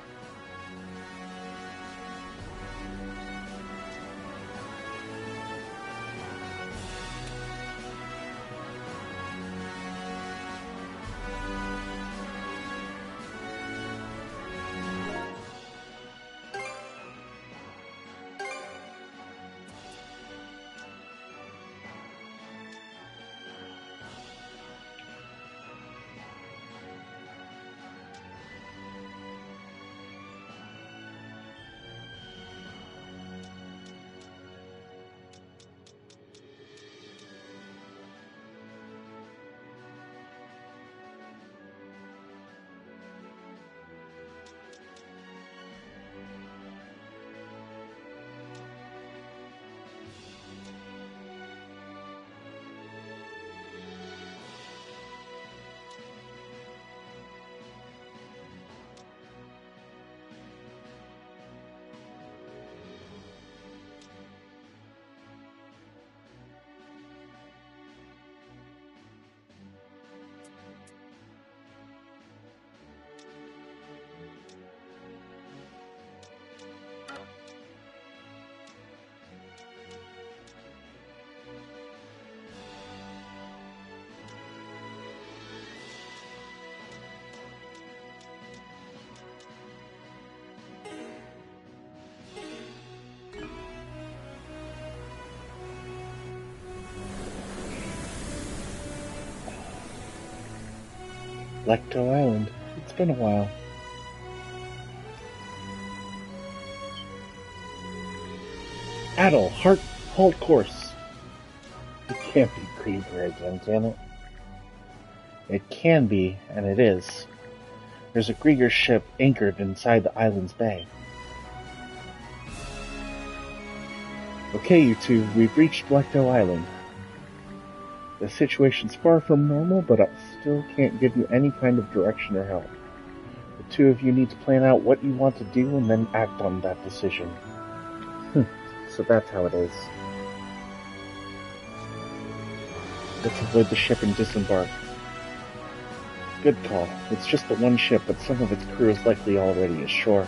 Lecto Island. It's been a while. Adel, hold course. It can't be Grieger again, can it? It can be, and it is. There's a Grieger ship anchored inside the island's bay. Okay, you two, we've reached Lecto Island. The situation's far from normal, but I still can't give you any kind of direction or help. The two of you need to plan out what you want to do and then act on that decision. So that's how it is. Let's avoid the ship and disembark. Good call. It's just the one ship, but some of its crew is likely already ashore.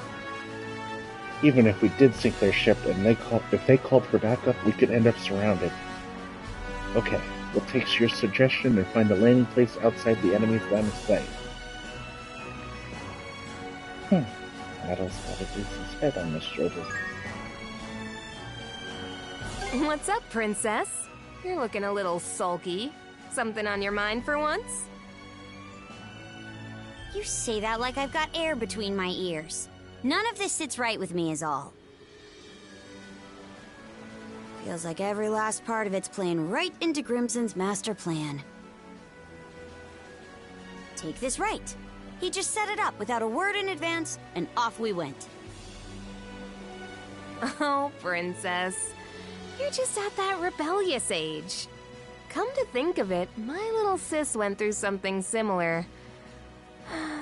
Even if we did sink their ship and if they called for backup, we could end up surrounded. Okay, we'll take your suggestion and find a landing place outside the enemy's line of sight. Adol's got a deuce's head on his shoulder. What's up, Princess? You're looking a little sulky. Something on your mind for once? You say that like I've got air between my ears. None of this sits right with me is all. Feels like every last part of it's playing right into Grimson's master plan. Take this right. He just set it up without a word in advance, and off we went. Oh, Princess. You're just at that rebellious age. Come to think of it, my little sis went through something similar.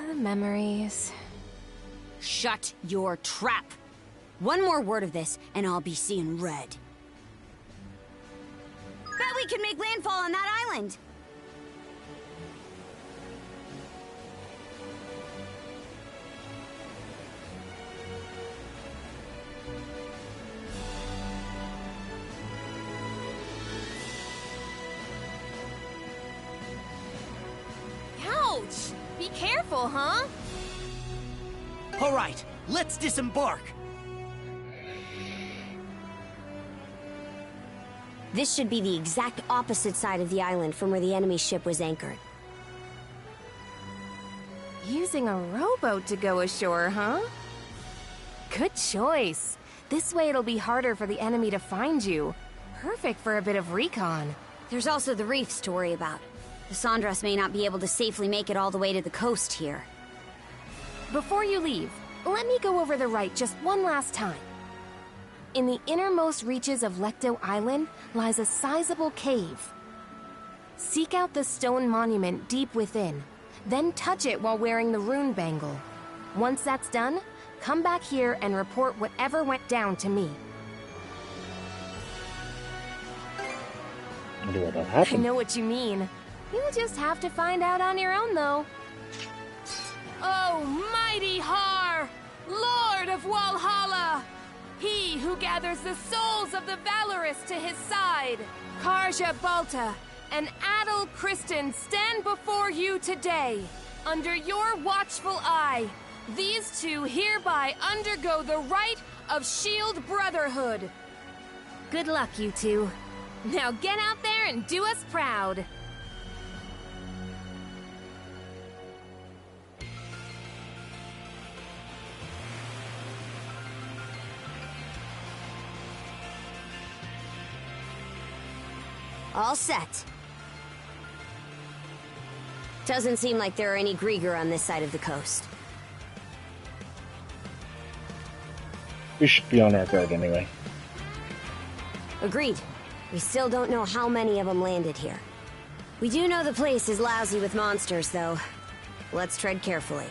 The memories. Shut your trap! One more word of this, and I'll be seeing red. Bet we can make landfall on that island! Ouch! Be careful, huh? All right, let's disembark. This should be the exact opposite side of the island from where the enemy ship was anchored. Using a rowboat to go ashore, huh? Good choice. This way it'll be harder for the enemy to find you. Perfect for a bit of recon. There's also the reefs to worry about. The Sandras may not be able to safely make it all the way to the coast here. Before you leave, let me go over the right just one last time. In the innermost reaches of Lecto Island lies a sizable cave. Seek out the stone monument deep within, then touch it while wearing the rune bangle. Once that's done, come back here and report whatever went down to me. I wonder what'll I happen. know what you mean. You'll just have to find out on your own, though. Oh, mighty Har, Lord of Walhalla! He who gathers the souls of the valorous to his side, Karja Balta and Adel Kristen stand before you today. Under your watchful eye, these two hereby undergo the rite of Shield Brotherhood. Good luck, you two. Now get out there and do us proud. All set. Doesn't seem like there are any Grieger on this side of the coast. We should be on our guard anyway. Agreed. We still don't know how many of them landed here. We do know the place is lousy with monsters, though. Let's tread carefully.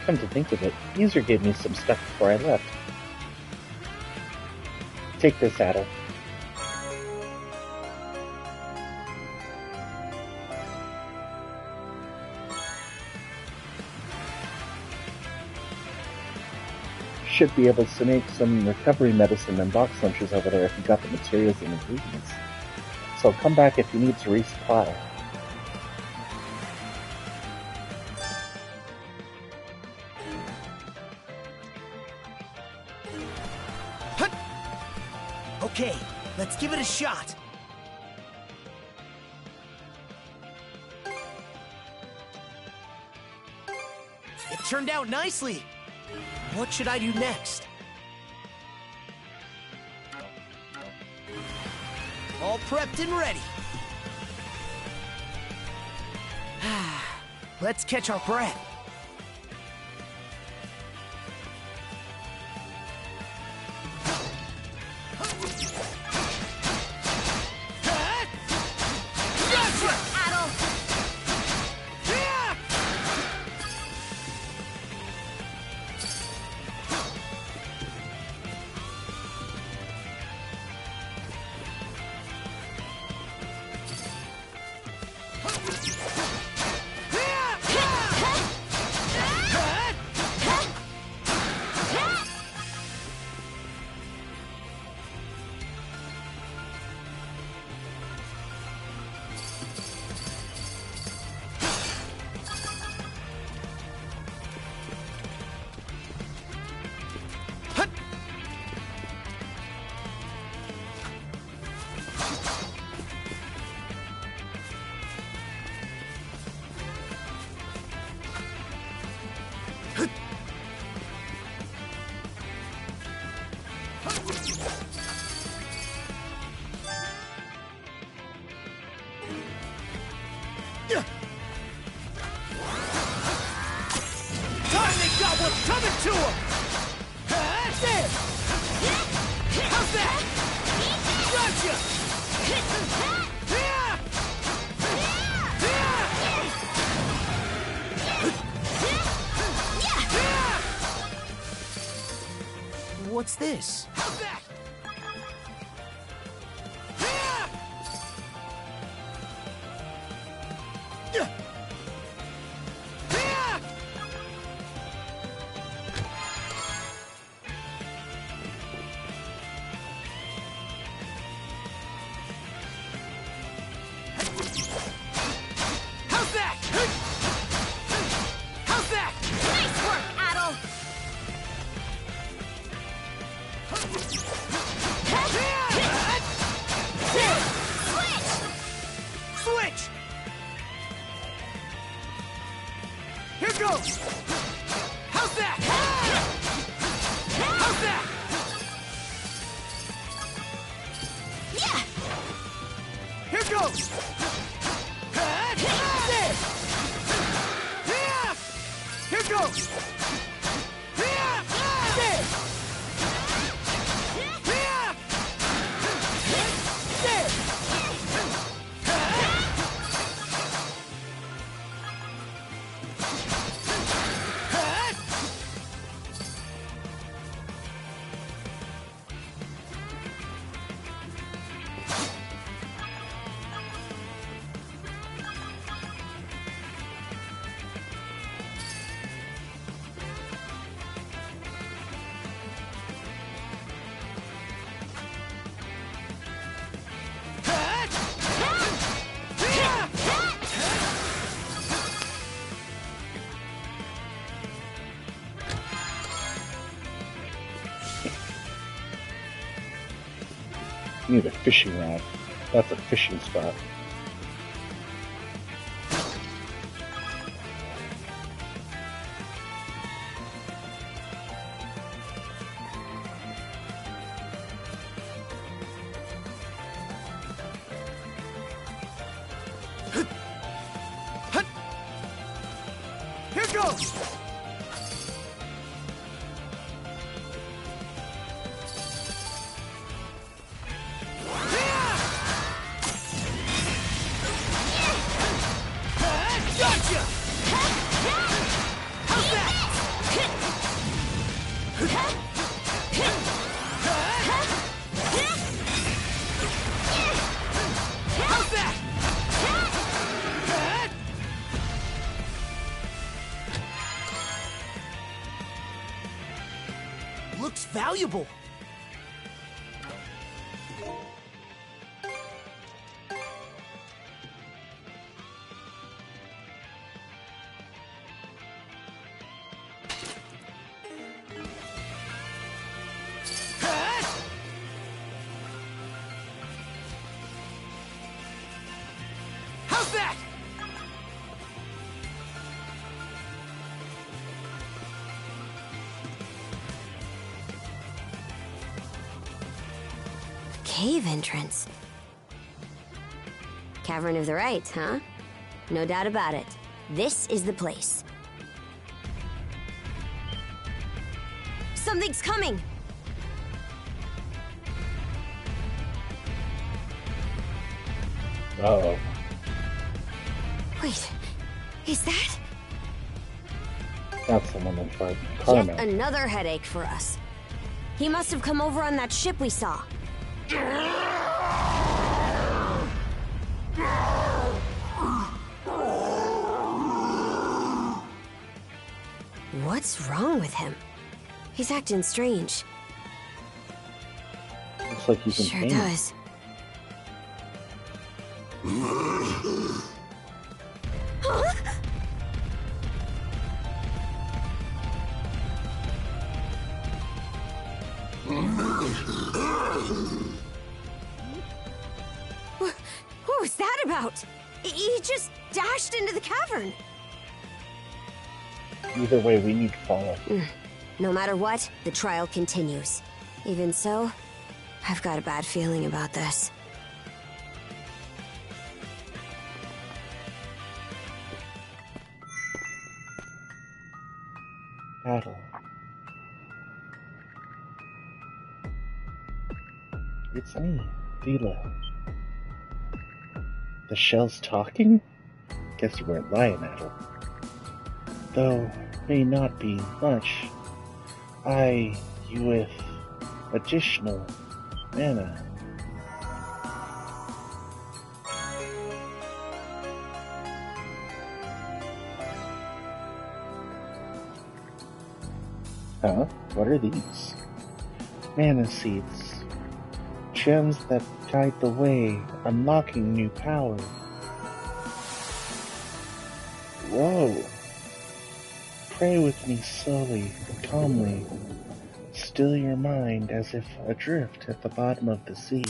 Come to think of it, User gave me some stuff before I left. Take this, Adel. Should be able to make some recovery medicine and box lunches over there if you got the materials and ingredients. So come back if you need to resupply. Okay, let's give it a shot. It turned out nicely. What should I do next? All prepped and ready. Let's catch our breath. Time they got what's coming to them! There! How's that? Gotcha! What's this? How's that? Need a fishing rod. That's a fishing spot. Here goes! Looks valuable. How's that? Cave entrance. Cavern of the Right, huh? No doubt about it. This is the place. Something's coming! Uh-oh. Wait, is that? That's the one that fired Yet Carmen. another headache for us. He must have come over on that ship we saw. What's wrong with him? He's acting strange. Looks like he's in Sure pain. does. What was that about? He just dashed into the cavern. Either way, we need to follow. No matter what, the trial continues. Even so, I've got a bad feeling about this. Battle. It's me, Vila. The shell's talking? Guess you weren't lying, Adel. Though, may not be much. You with additional mana. Huh? What are these? Mana seeds. Gems that guide the way, unlocking new power. Whoa! Pray with me slowly and calmly. Still your mind as if adrift at the bottom of the sea.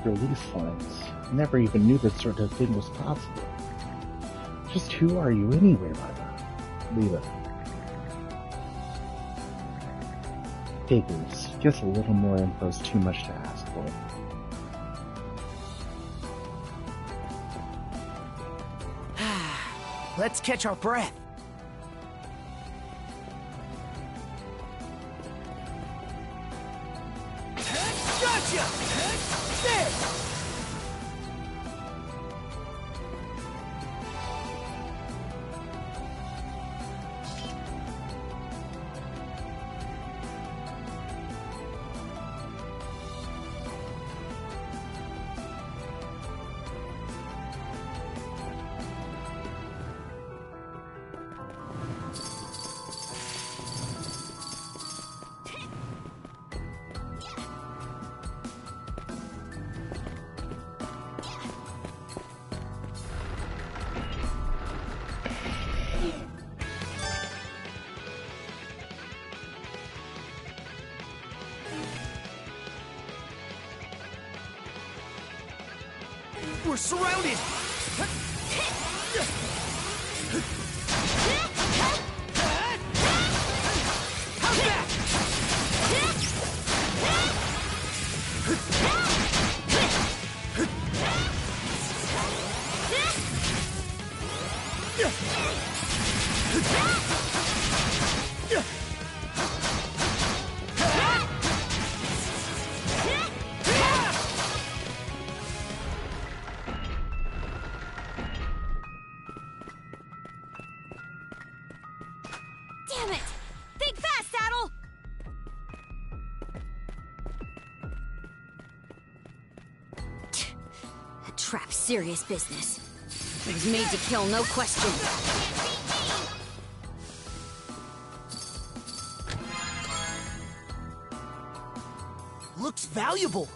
Release lines. Never even knew that sort of thing was possible. Just who are you anyway, Leela? Figures. Guess a little more info's too much to ask for. Let's catch our breath. Gotcha! There! We're surrounded! How's that? Damn it! Think fast, Saddle! That trap's serious business. It was made to kill, no question. Looks valuable.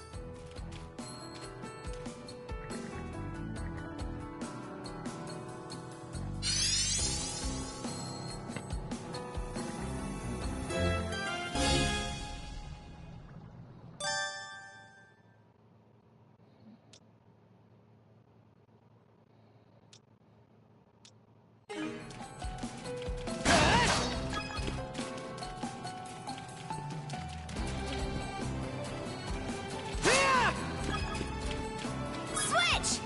Switch!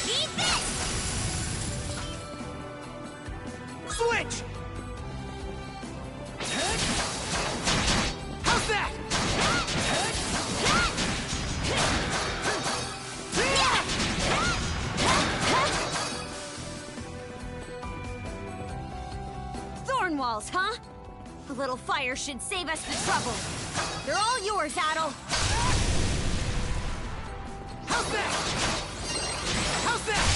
Eat this! Switch! How's that? Thorn walls, huh? A little fire should save us the trouble. They're all yours, Adel. How's that? How's that?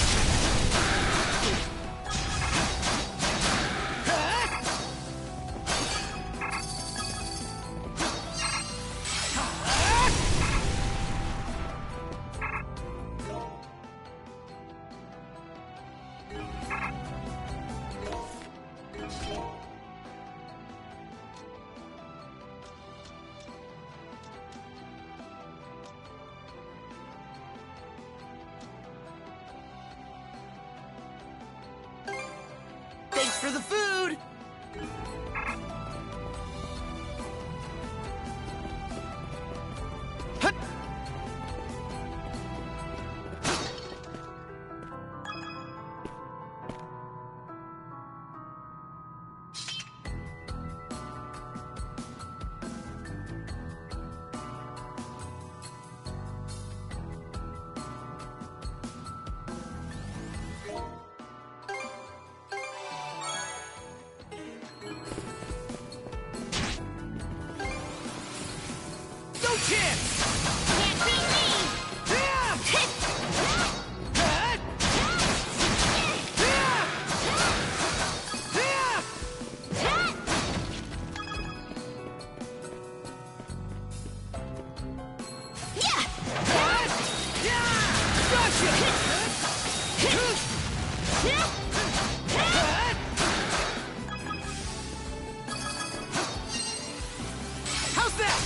Thanks for the food! Hut! No chance! Can't beat me! How's that?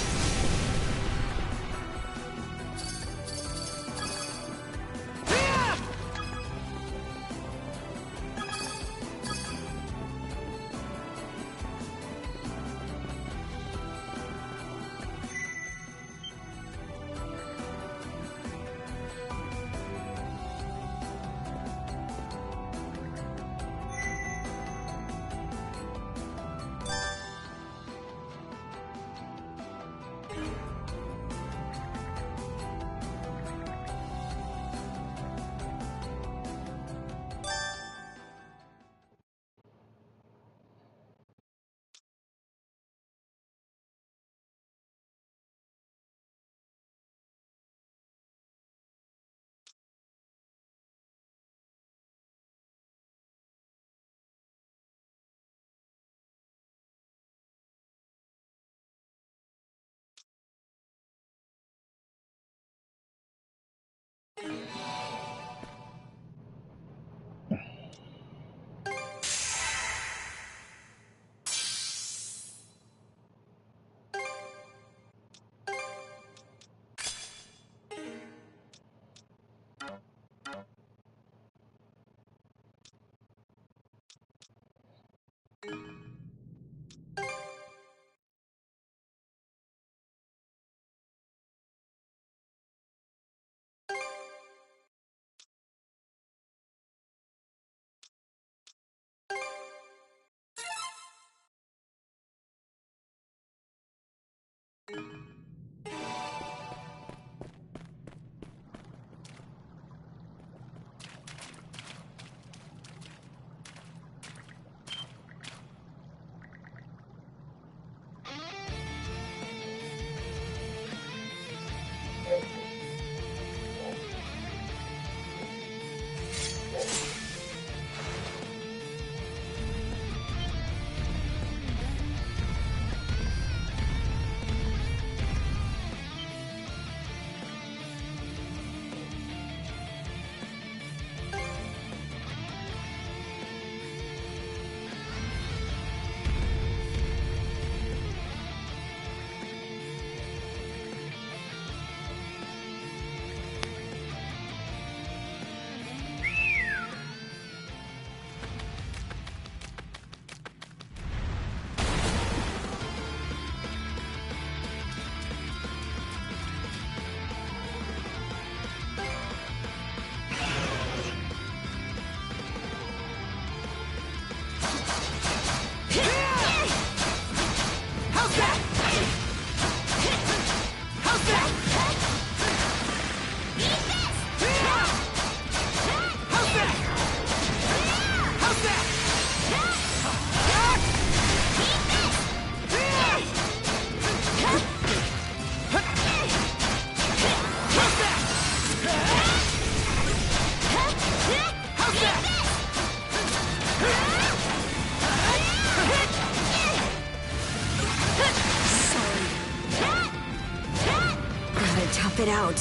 Tough it out.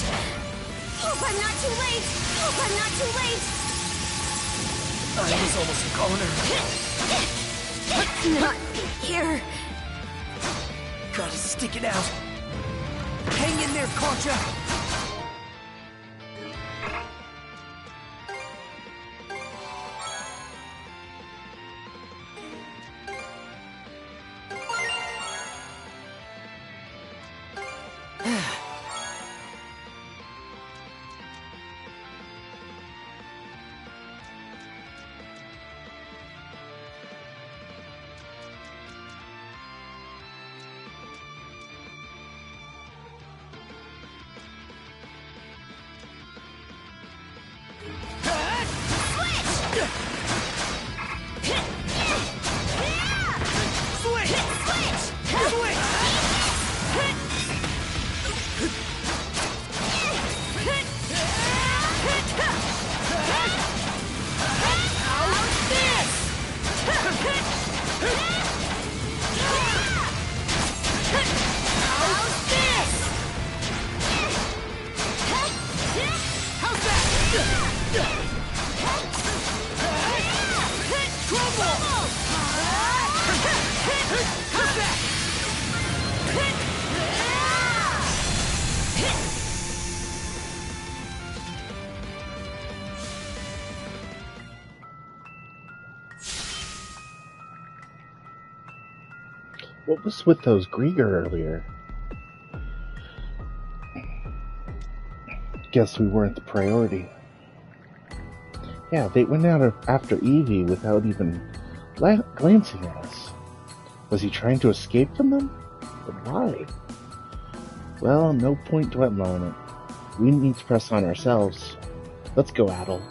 Hope I'm not too late. Hope I'm not too late. I was almost a goner. Not here. Gotta stick it out. Hang in there, Concha. What was with those Grieger earlier? Guess we weren't the priority. Yeah, they went out after Evie without even glancing at us. Was he trying to escape from them? But why? Well, no point dwelling on it. We need to press on ourselves. Let's go, Adel.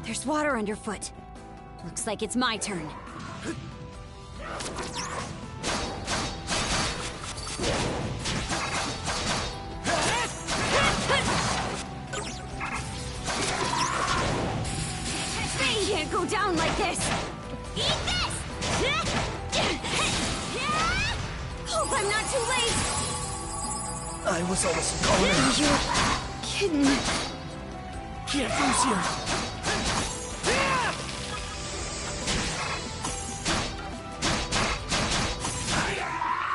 There's water underfoot. Looks like it's my turn. They can't go down like this! Eat this! Hope I'm not too late! I was almost gone. You're kidding. Can't lose here.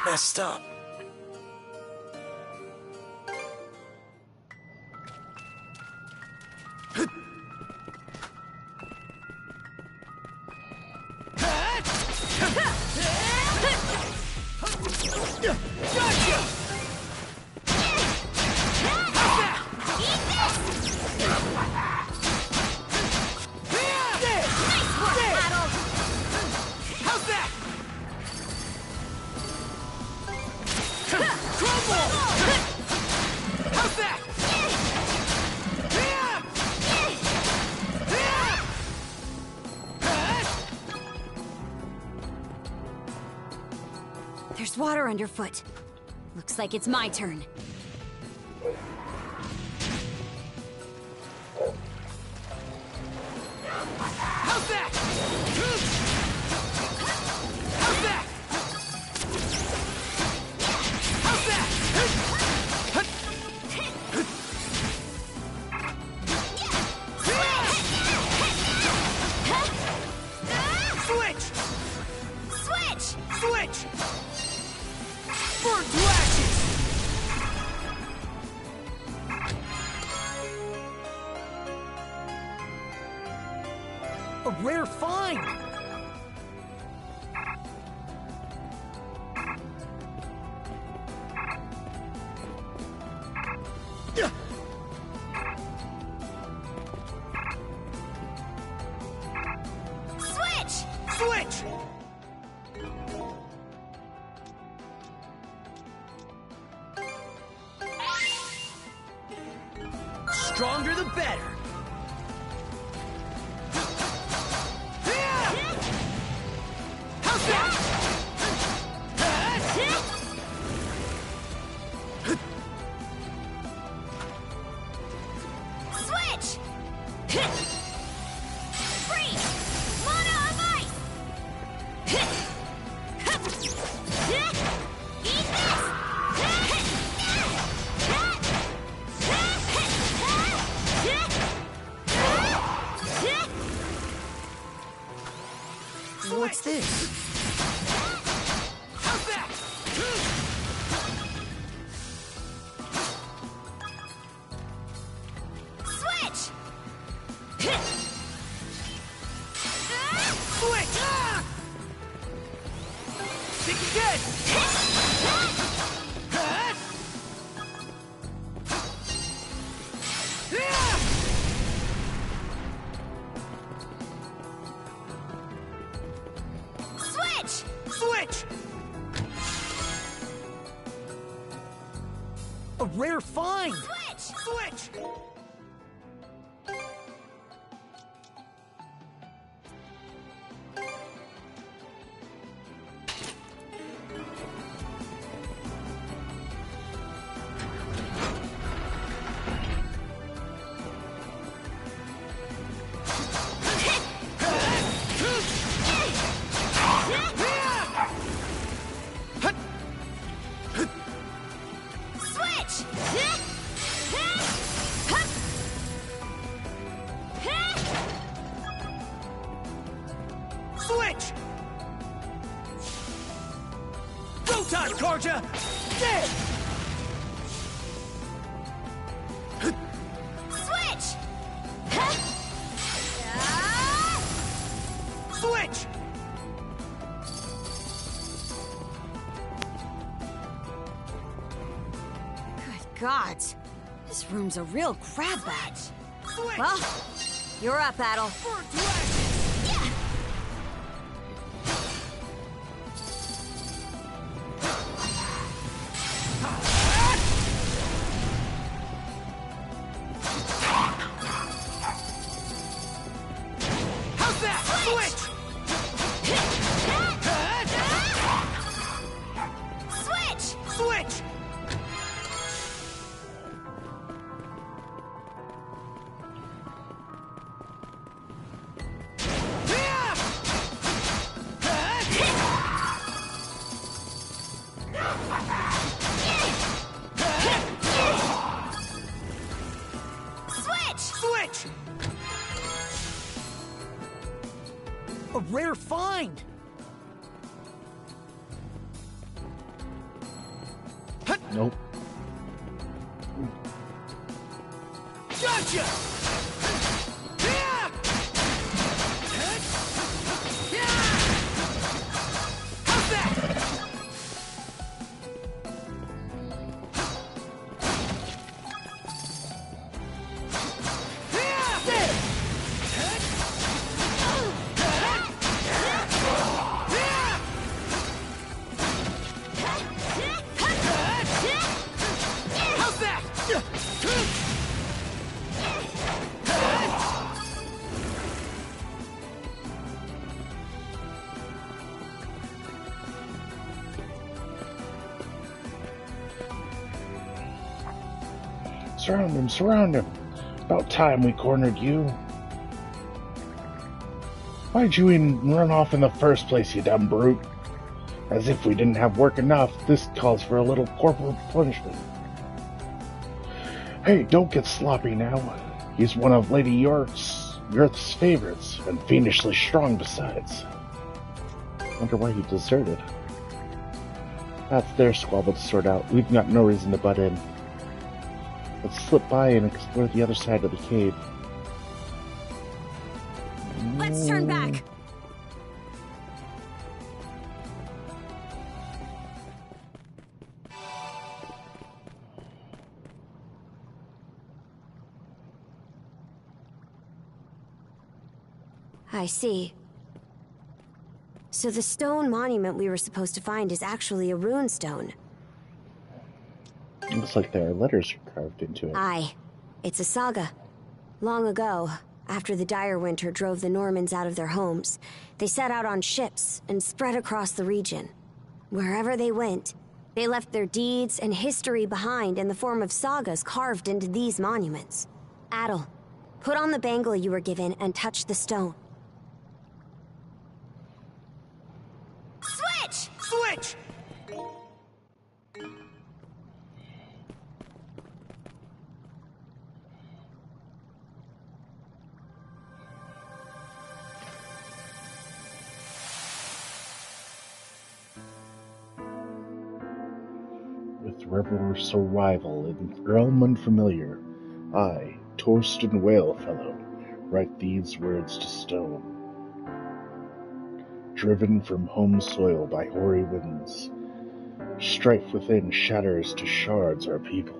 Messed up. There's water underfoot. Looks like it's my turn. How's that? How's that? How's that? Switch! Switch! Switch! Burn to ashes! A rare find! Switch! Switch! Stronger the better. How's that? Switch! Freeze! Mana of ice! Eat this! What's this? How's that? Switch! Switch! Think again! Switch! Switch! A rare find! Switch! Switch! Switch! Switch! Go time, Karja! Dead! Switch! Switch! Good gods. This room's a real grab bag. Switch! Well, you're up, Battle. Burn to ashes! rare find. Nope. Gotcha! Yeah! How's that? How's that? Surround him, surround him. About time we cornered you. Why'd you even run off in the first place, you dumb brute? As if we didn't have work enough, this calls for a little corporal punishment. Hey, don't get sloppy now. He's one of Lady York's favorites, and fiendishly strong besides. Wonder why he deserted. That's their squabble to sort out. We've got no reason to butt in. Let's slip by and explore the other side of the cave. Let's turn back. I see. So the stone monument we were supposed to find is actually a rune stone. Looks like there are letters carved into it. Aye. It's a saga. Long ago, after the dire winter drove the Normans out of their homes, they set out on ships and spread across the region. Wherever they went, they left their deeds and history behind in the form of sagas carved into these monuments. Adel, put on the bangle you were given and touch the stone. Switch! Switch! With revelers so rival in realm unfamiliar, I, Torsten Whalefellow, write these words to stone. Driven from home soil by hoary winds, strife within shatters to shards our people.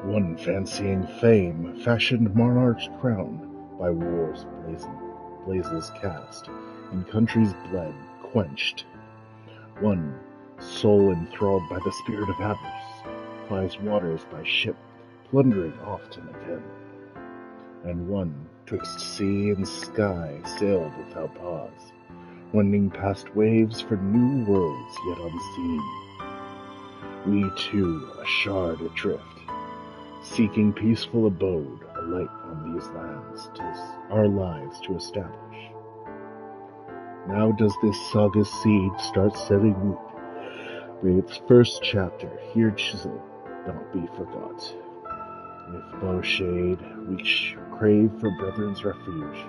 One fancying fame, fashioned monarch's crown by war's blazes cast, and country's blood quenched. One, soul enthralled by the spirit of avarice, plies waters by ship, plundering oft and again. And one, twixt sea and sky, sailed without pause, wending past waves for new worlds yet unseen. We too, a shard adrift, seeking peaceful abode, a light on these lands, 'tis our lives to establish. Now does this saga's seed start setting root. May its first chapter, here chiseled, not be forgot. If bow shade we crave for brethren's refuge,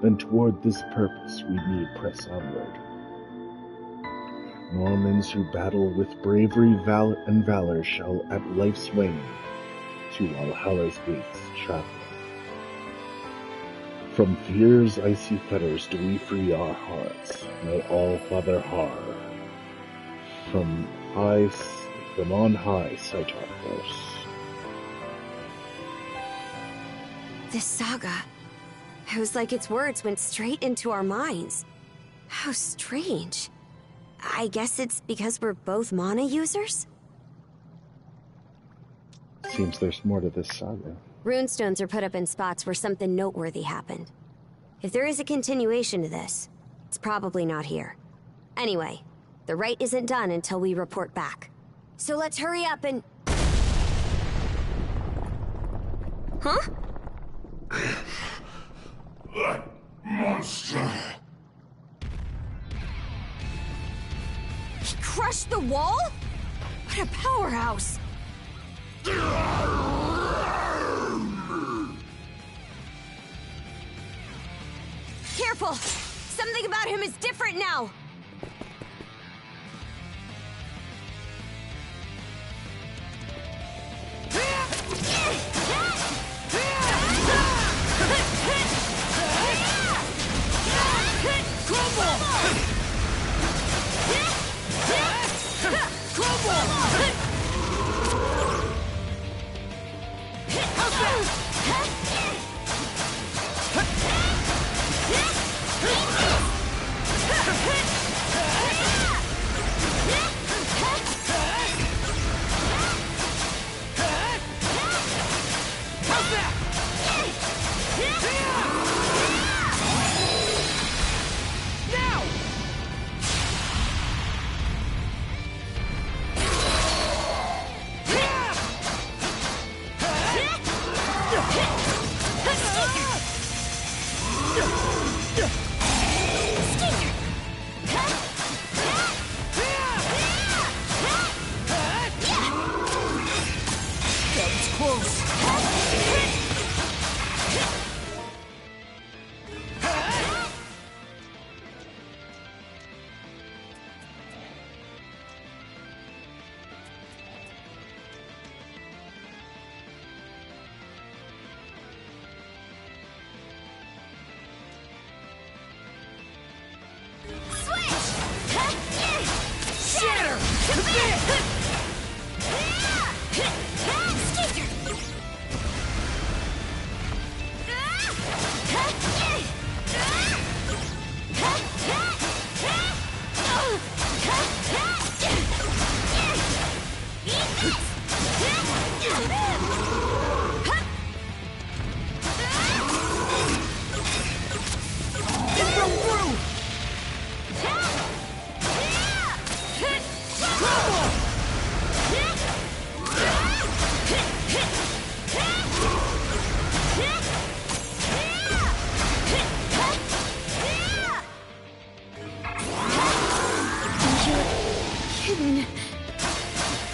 then toward this purpose we need press onward. Normans who battle with bravery and valor shall at life's wing to Valhalla's gates travel. From fear's icy fetters do we free our hearts. May all Father Har from on high sight our course. This saga. It was like its words went straight into our minds. How strange. I guess it's because we're both mana users? Seems there's more to this saga. Runestones are put up in spots where something noteworthy happened. If there is a continuation to this, it's probably not here. Anyway, the rite isn't done until we report back. So let's hurry up and... Huh? That monster! He crushed the wall? What a powerhouse! Careful! Some Something about him is different now.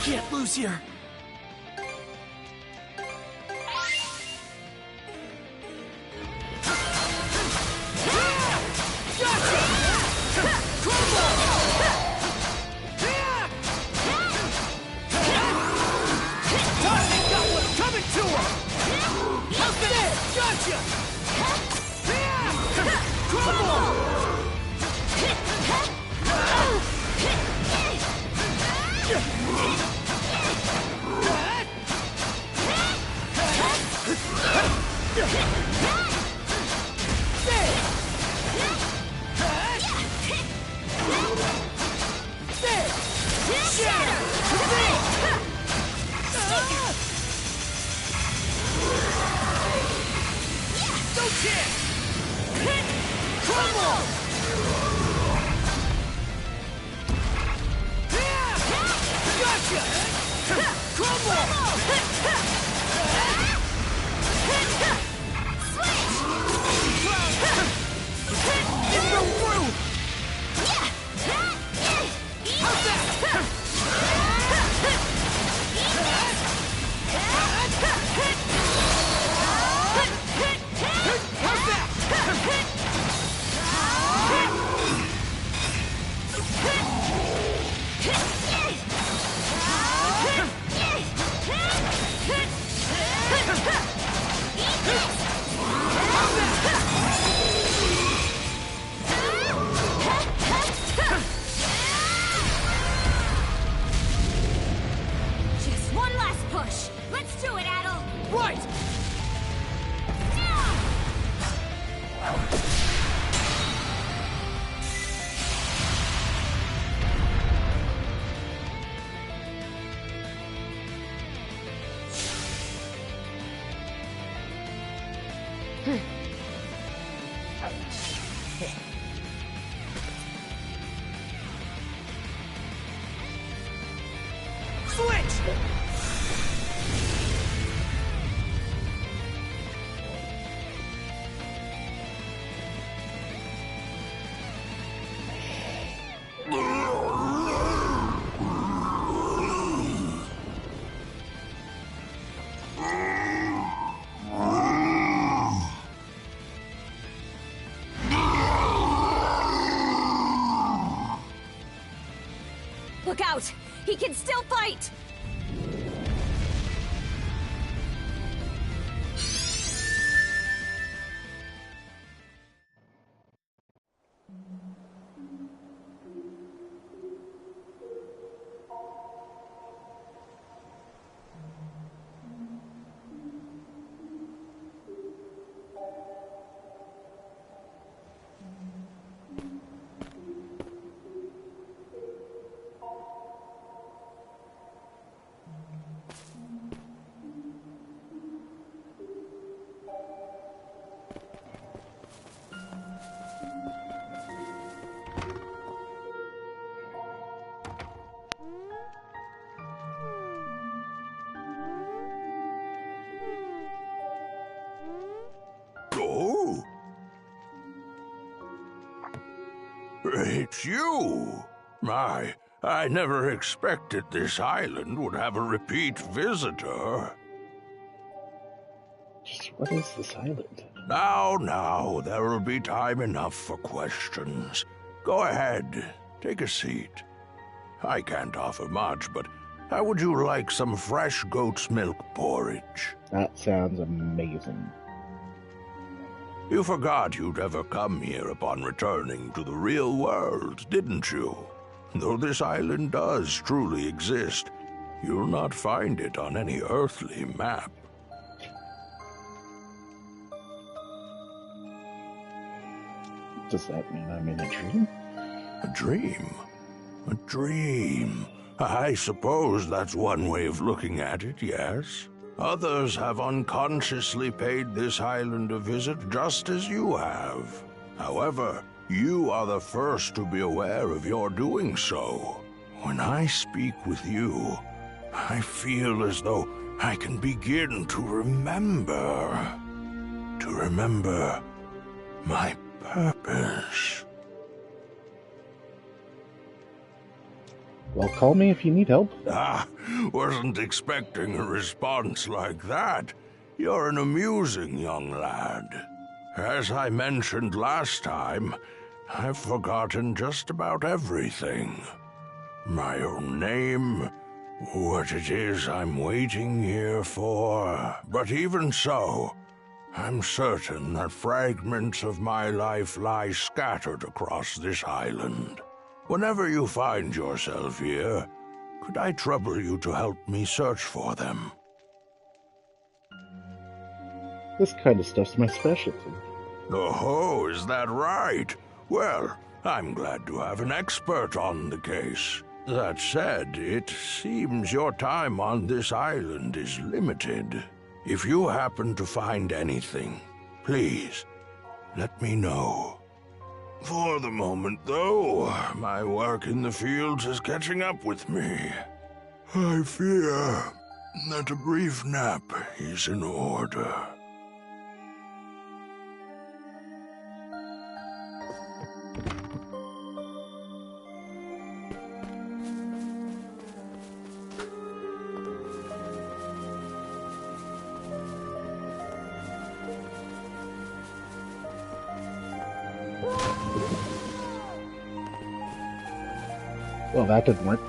Can't lose here. Look out! He can still fight! Oh? It's you! I never expected this island would have a repeat visitor. Just what is this island? Now, there will be time enough for questions. Go ahead, take a seat. I can't offer much, but how would you like some fresh goat's milk porridge? That sounds amazing. You forgot you'd ever come here upon returning to the real world, didn't you? Though this island does truly exist, you'll not find it on any earthly map. Does that mean I'm in a dream? A dream? A dream. I suppose that's one way of looking at it, yes. Others have unconsciously paid this island a visit just as you have. However, you are the first to be aware of your doing so. When I speak with you, I feel as though I can begin to remember. To remember my purpose. Well, call me if you need help. Wasn't expecting a response like that. You're an amusing young lad. As I mentioned last time, I've forgotten just about everything. My own name, what it is I'm waiting here for. But even so, I'm certain that fragments of my life lie scattered across this island. Whenever you find yourself here, could I trouble you to help me search for them? This kind of stuff's my specialty. Oh, is that right? Well, I'm glad to have an expert on the case. That said, it seems your time on this island is limited. If you happen to find anything, please, let me know. For the moment, though, my work in the fields is catching up with me. I fear that a brief nap is in order. Well, that didn't work.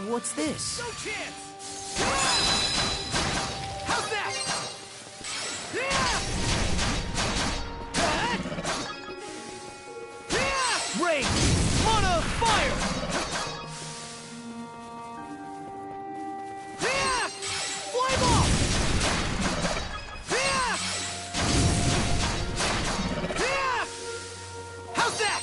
What's this? No chance! How's that? Ray! Mana fire! Flame off! How's that?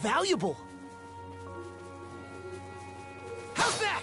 valuable. How's that?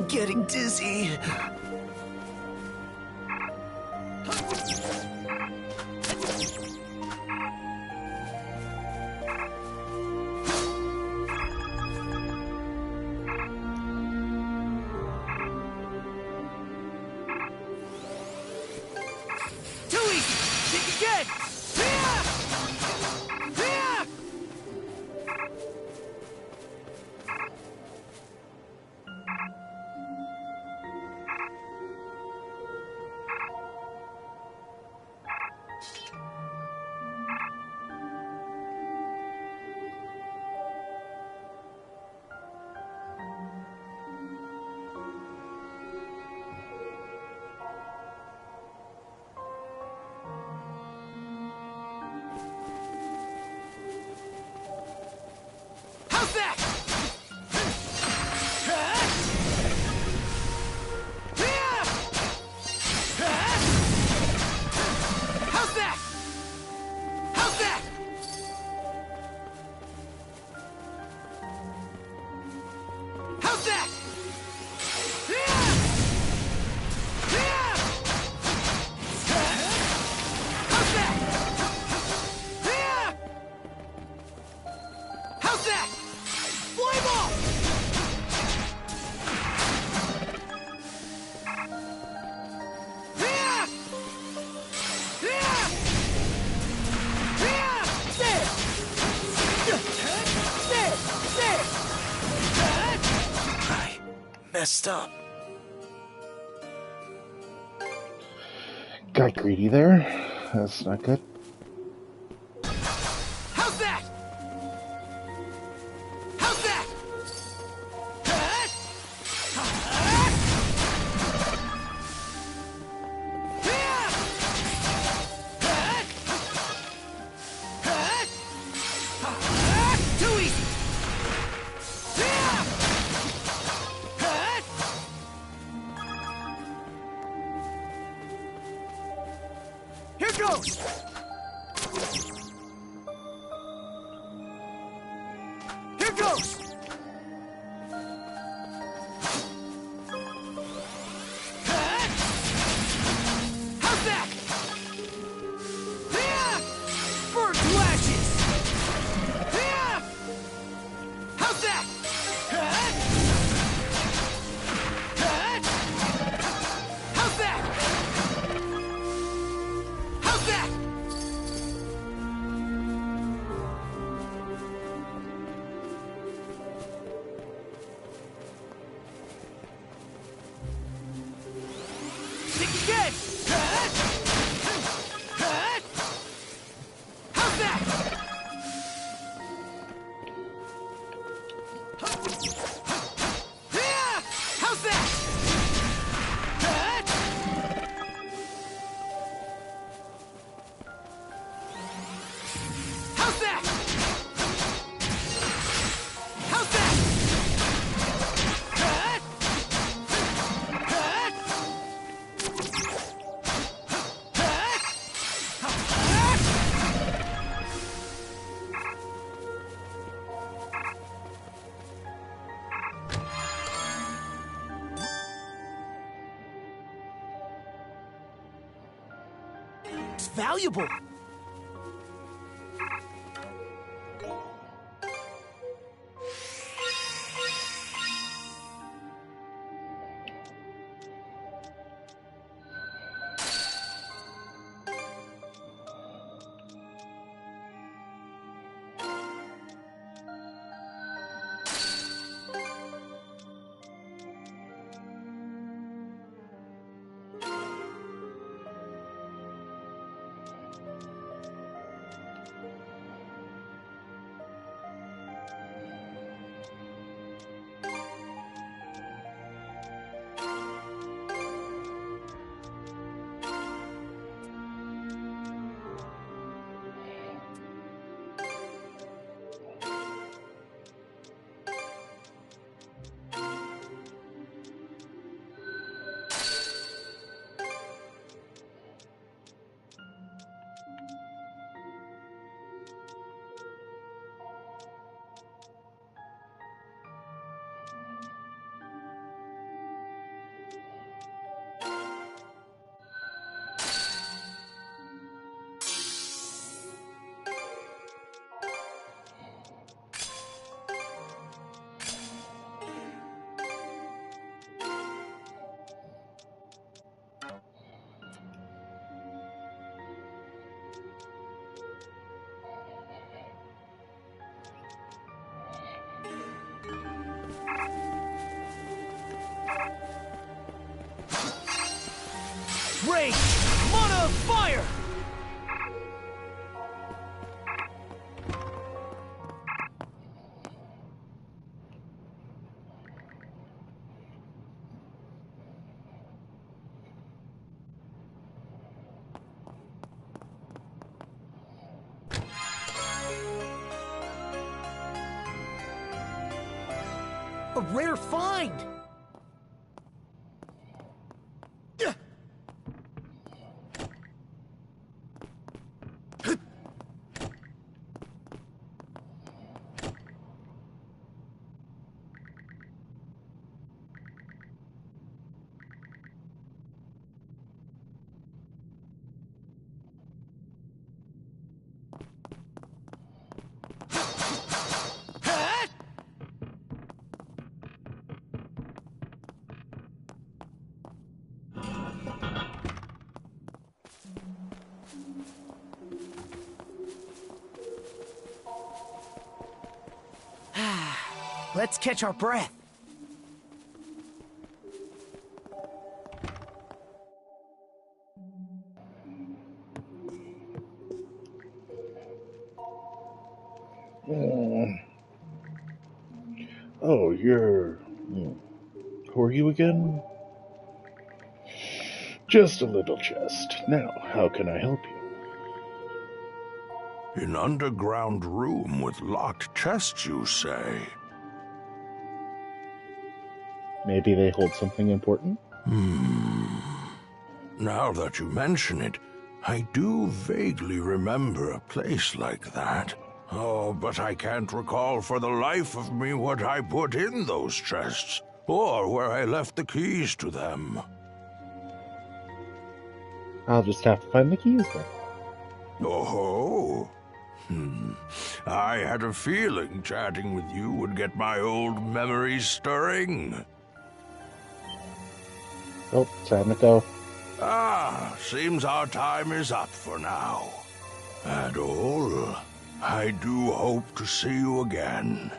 Getting dizzy. Too easy! Think again! Yeah! Yeah! How's that? How's that? How's that? How's that? How's that? How's that? Flame off! I messed up. Got greedy there. That's not good. How's that? How's that? Too easy! Here goes! Here goes! How's that? Burn to ashes! How's that? Good! How's that? Yeah! How's that? How's that? How's that? It's valuable. Rage! Mana of fire! A rare find! Let's catch our breath. Oh, you're... Who are you again? Just a little chest. Now, how can I help you? An underground room with locked chests, you say? Maybe they hold something important? Now that you mention it, I do vaguely remember a place like that. Oh, but I can't recall for the life of me what I put in those chests, or where I left the keys to them. I'll just have to find the keys then. Oh, I had a feeling chatting with you would get my old memories stirring. Oh, time to go. Ah, seems our time is up for now. Adol, I do hope to see you again.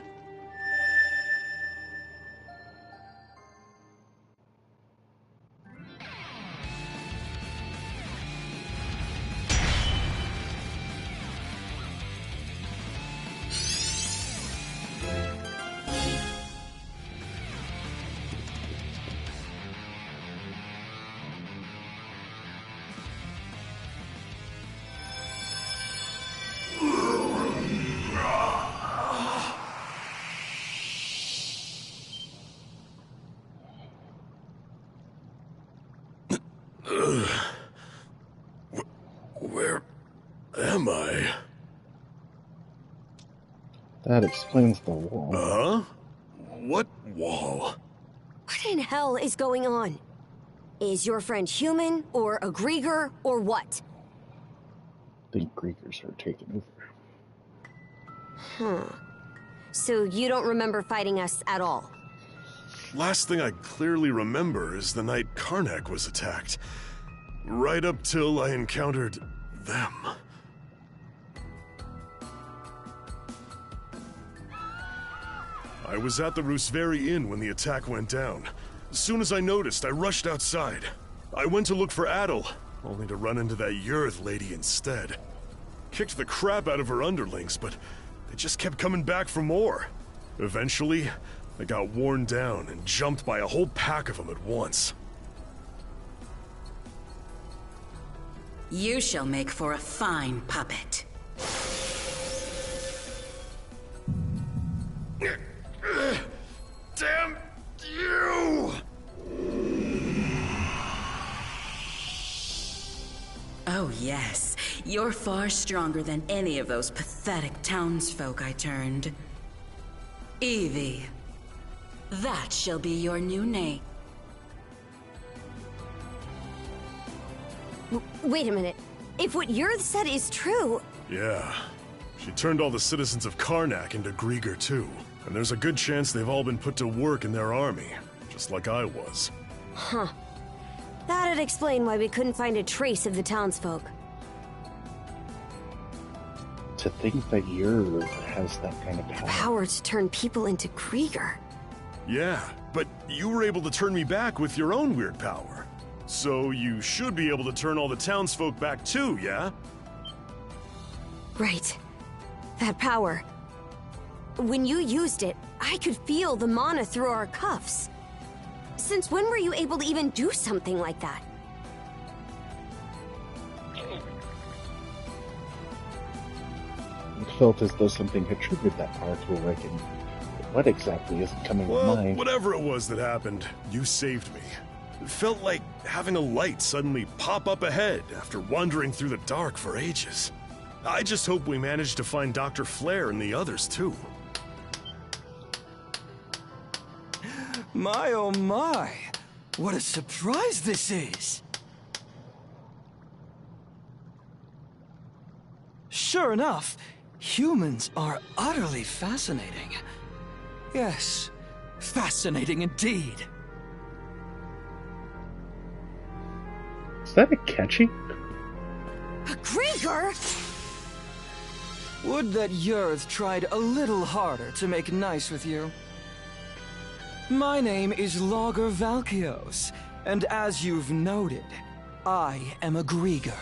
That explains the wall. Huh? What wall? What in hell is going on? Is your friend human, or a Grieger, or what? I think Griegers are taking over. So you don't remember fighting us at all? Last thing I clearly remember is the night Karnak was attacked. Right up till I encountered them. I was at the Rooseveri Inn when the attack went down. As soon as I noticed, I rushed outside. I went to look for Adel, only to run into that Yurth lady instead. Kicked the crap out of her underlings, but they just kept coming back for more. Eventually, I got worn down and jumped by a whole pack of them at once. You shall make for a fine puppet. Damn you! Oh yes, you're far stronger than any of those pathetic townsfolk I turned. Evie. That shall be your new name. Wait a minute. If what Yurth said is true... Yeah. She turned all the citizens of Karnak into Grieger too. And there's a good chance they've all been put to work in their army, just like I was. Huh. That'd explain why we couldn't find a trace of the townsfolk. To think that Yurth has that kind of power. Power to turn people into Grieger. Yeah, but you were able to turn me back with your own weird power. So you should be able to turn all the townsfolk back too, yeah? Right. That power. When you used it, I could feel the mana through our cuffs. Since when were you able to even do something like that? It felt as though something had triggered that power to awaken. What exactly isn't coming to mind? Whatever it was that happened, you saved me. It felt like having a light suddenly pop up ahead after wandering through the dark for ages. I just hope we manage to find Dr. Flare and the others too. My oh my! What a surprise this is! Sure enough, humans are utterly fascinating. Yes, fascinating indeed. Is that a catchy? A Grieger? Would that Yurth tried a little harder to make nice with you. My name is Logger Valkios, and as you've noted, I am a Grieger.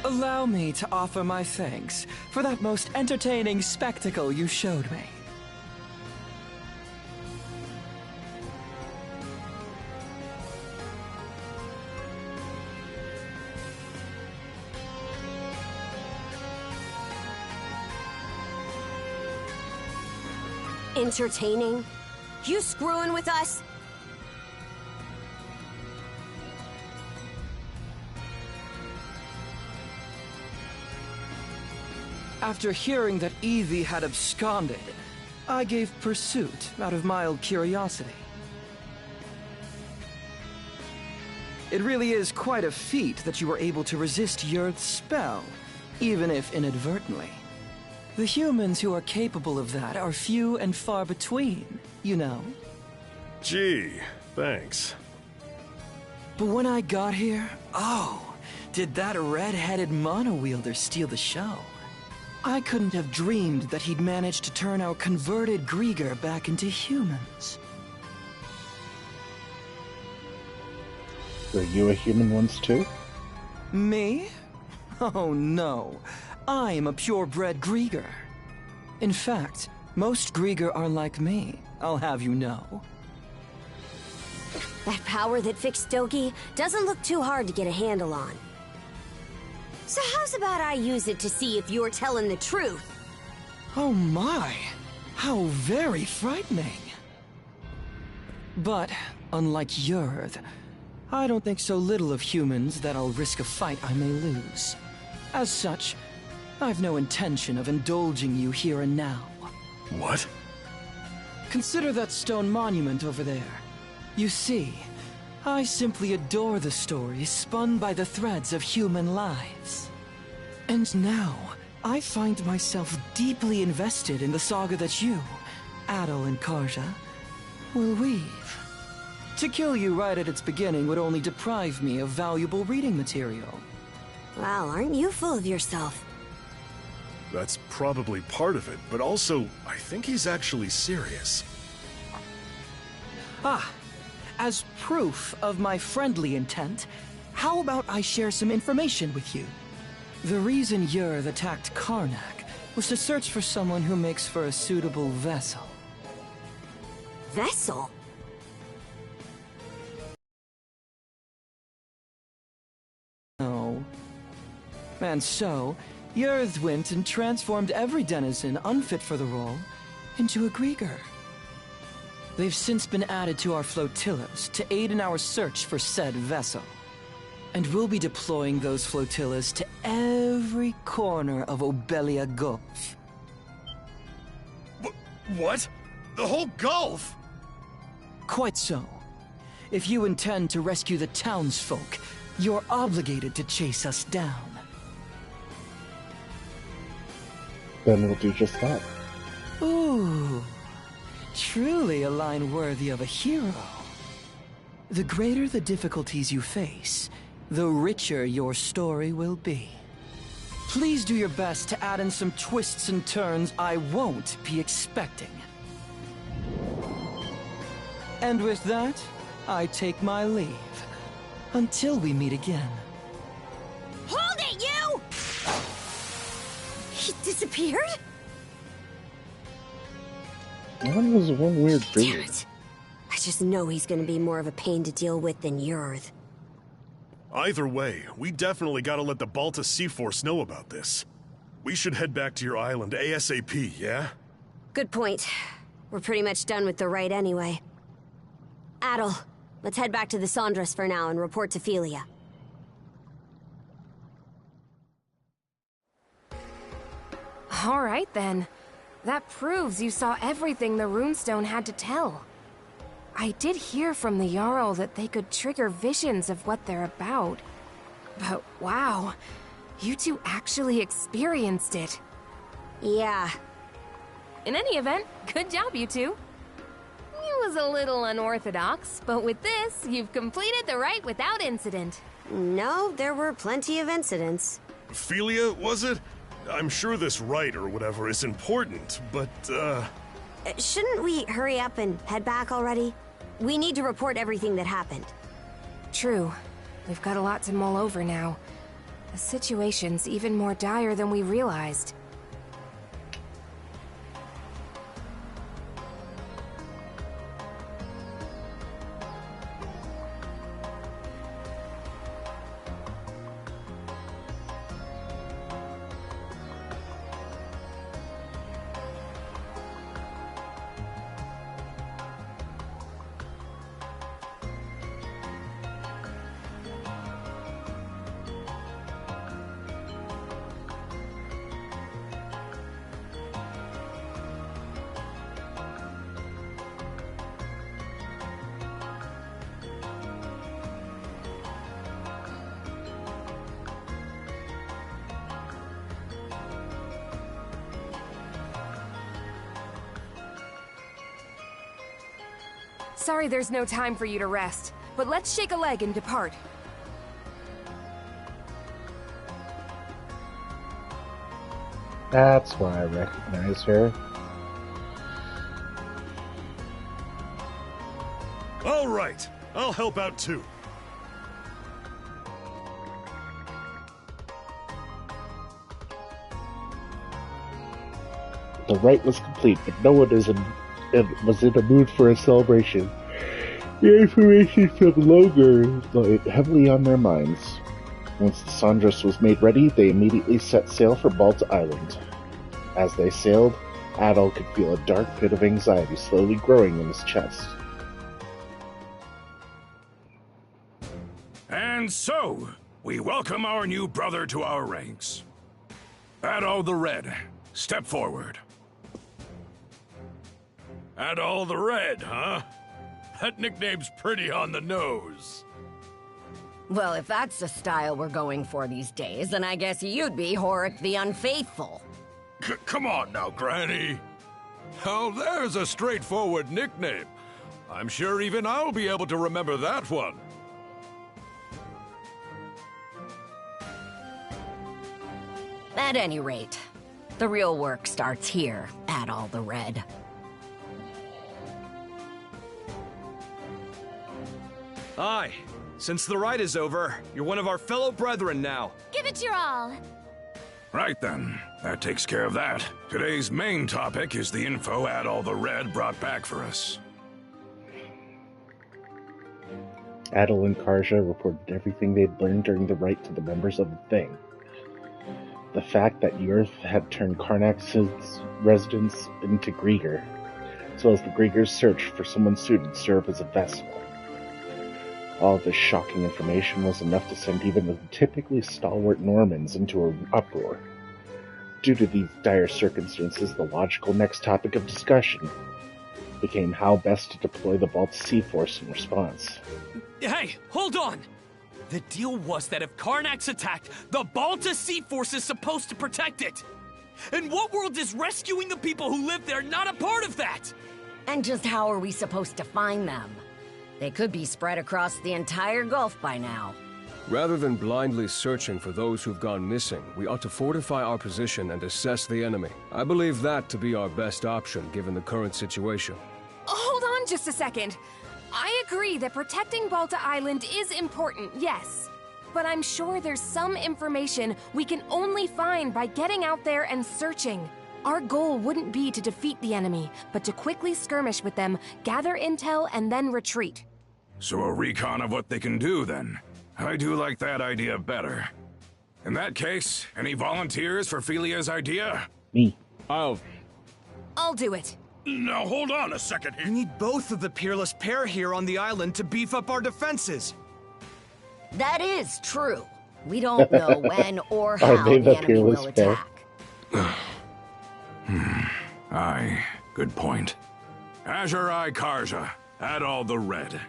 Allow me to offer my thanks for that most entertaining spectacle you showed me. Entertaining? You screwing with us? After hearing that Evie had absconded, I gave pursuit out of mild curiosity. It really is quite a feat that you were able to resist Yurth's spell, even if inadvertently. The humans who are capable of that are few and far between, you know. Gee, thanks. But when I got here, oh, did that red-headed mono-wielder steal the show. I couldn't have dreamed that he'd managed to turn our converted Grieger back into humans. Were you a human once too? Me? Oh no. I'm a purebred Grieger. In fact, most Grieger are like me, I'll have you know. That power that fixed Doki doesn't look too hard to get a handle on. So how's about I use it to see if you're telling the truth? Oh my, how very frightening. But, unlike Yurth, I don't think so little of humans that I'll risk a fight I may lose. As such, I've no intention of indulging you here and now. What? Consider that stone monument over there. You see, I simply adore the stories spun by the threads of human lives. And now, I find myself deeply invested in the saga that you, Adol and Karja, will weave. To kill you right at its beginning would only deprive me of valuable reading material. Wow, aren't you full of yourself? That's probably part of it, but also, I think he's actually serious. Ah, as proof of my friendly intent, how about I share some information with you? The reason Yurth attacked Karnak was to search for someone who makes for a suitable vessel. Vessel? No. And so, Yurth went and transformed every denizen unfit for the role into a Grieger. They've since been added to our flotillas to aid in our search for said vessel. And we'll be deploying those flotillas to every corner of Obelia Gulf. What? The whole Gulf? Quite so. If you intend to rescue the townsfolk, you're obligated to chase us down. Then we'll do just that. Ooh. Truly a line worthy of a hero. The greater the difficulties you face, the richer your story will be. Please do your best to add in some twists and turns I won't be expecting. And with that, I take my leave. Until we meet again. Hold it, you! He disappeared? That was one weird Damn figure. it. I just know he's gonna be more of a pain to deal with than Yurth. Either way, we definitely gotta let the Balta Sea Force know about this. We should head back to your island ASAP, yeah? Good point. We're pretty much done with the raid anyway. Adol, let's head back to the Sandras for now and report to Philia. All right, then. That proves you saw everything the runestone had to tell. I did hear from the Jarl that they could trigger visions of what they're about. But wow, you two actually experienced it. Yeah. In any event, good job, you two. It was a little unorthodox, but with this, you've completed the rite without incident. No, there were plenty of incidents. Philia, was it? I'm sure this rite or whatever is important, but, Shouldn't we hurry up and head back already? We need to report everything that happened. True. We've got a lot to mull over now. The situation's even more dire than we realized. Sorry there's no time for you to rest, but let's shake a leg and depart. That's why I recognize her. all right. I'll help out too. The rite was complete, but no one was in a mood for a celebration. The information from Logar lay heavily on their minds. Once the Sandras was made ready, they immediately set sail for Balta Island. As they sailed, Adol could feel a dark pit of anxiety slowly growing in his chest. And so, we welcome our new brother to our ranks. Adol the Red, step forward. Adol the Red, huh? That nickname's pretty on the nose. Well, if that's the style we're going for these days, then I guess you'd be Horik the Unfaithful. Come on now, Granny. Oh, there's a straightforward nickname. I'm sure even I'll be able to remember that one. At any rate, the real work starts here, Adol the Red. Aye. Since the ride is over, you're one of our fellow brethren now. Give it your all. Right then, that takes care of that. Today's main topic is the info Adol the Red brought back for us. Adol and Karja reported everything they'd learned during the rite to the members of the Thing. The fact that Yurth had turned Karnax's residence into Grieger, as well as the Grieger's search for someone suited to serve as a vessel. All this shocking information was enough to send even the typically stalwart Normans into an uproar. Due to these dire circumstances, the logical next topic of discussion became how best to deploy the Vault Sea Force in response. Hey, hold on! The deal was that if Karnax attacked, the Balta Sea Force is supposed to protect it! And what world is rescuing the people who live there not a part of that? And just how are we supposed to find them? They could be spread across the entire Gulf by now. Rather than blindly searching for those who've gone missing, we ought to fortify our position and assess the enemy. I believe that to be our best option given the current situation. Hold on just a second. I agree that protecting Balta Island is important, yes. But I'm sure there's some information we can only find by getting out there and searching. Our goal wouldn't be to defeat the enemy, but to quickly skirmish with them, gather intel, and then retreat. So a recon of what they can do, then. I do like that idea better. In that case, any volunteers for Felia's idea? Me. I'll do it. Now hold on a second We here. need both of the peerless pair here on the island to beef up our defenses. That is true. We don't know when or Are how they the the enemy peerless will pair? attack. Aye, good point. Azure Eye Karja, Adol the Red.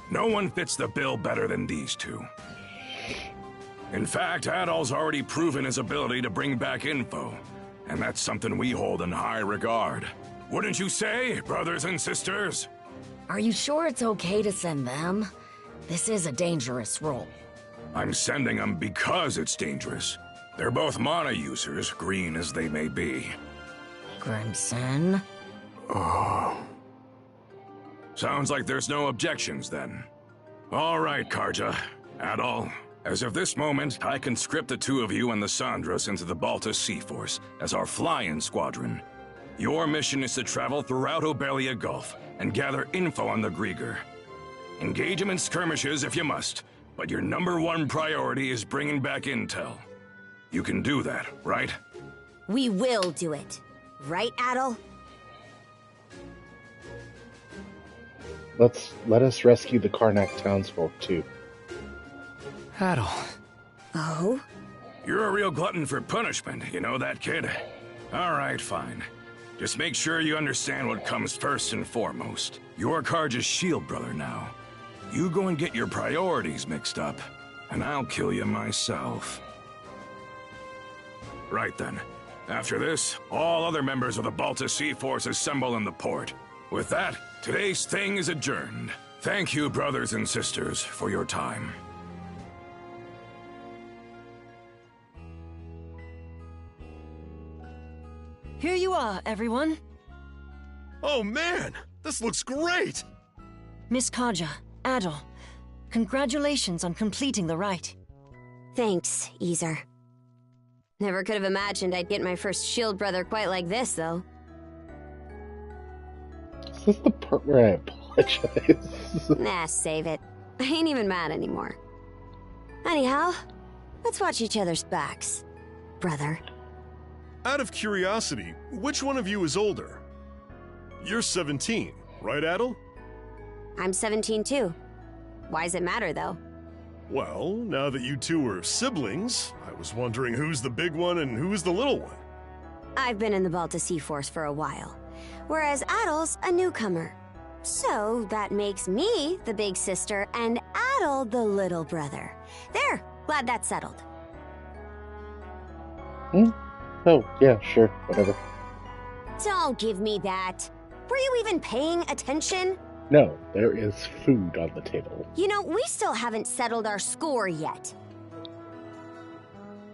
No one fits the bill better than these two. In fact, Adol's already proven his ability to bring back info, and that's something we hold in high regard. Wouldn't you say, brothers and sisters? Are you sure it's okay to send them? This is a dangerous role. I'm sending them because it's dangerous. They're both mana users, green as they may be. Crimson? Oh. Sounds like there's no objections, then. All right, Karja. Adol, as of this moment, I conscript the two of you and the Sandras into the Balta Sea Force as our fly-in squadron. Your mission is to travel throughout Obelia Gulf and gather info on the Grieger. Engage them in skirmishes if you must, but your #1 priority is bringing back intel. You can do that, right? We will do it. Right, Adol? Let us rescue the Karnak townsfolk too. Adol. Oh? You're a real glutton for punishment, you know that, kid? All right, fine. Just make sure you understand what comes first and foremost. You're Karja's shield brother now. You go and get your priorities mixed up, and I'll kill you myself. Right then. After this, all other members of the Balta Sea Force assemble in the port. With that, today's thing is adjourned. Thank you, brothers and sisters, for your time. Here you are, everyone. Oh man, this looks great! Miss Karja, Adol, congratulations on completing the rite. Thanks, Easer. Never could have imagined I'd get my first shield brother quite like this, though. Is this the part where I apologize? Nah, save it. I ain't even mad anymore. Anyhow, let's watch each other's backs, brother. Out of curiosity, which one of you is older? You're 17, right, Adol? I'm 17 too. Why does it matter, though? Well, now that you two are siblings, I was wondering who's the big one and who's the little one. I've been in the Balta Sea Force for a while, whereas Adel's a newcomer. So that makes me the big sister and Adel the little brother. There, glad that's settled. Oh, yeah, sure, whatever. Don't give me that. Were you even paying attention? No, there is food on the table. You know, we still haven't settled our score yet.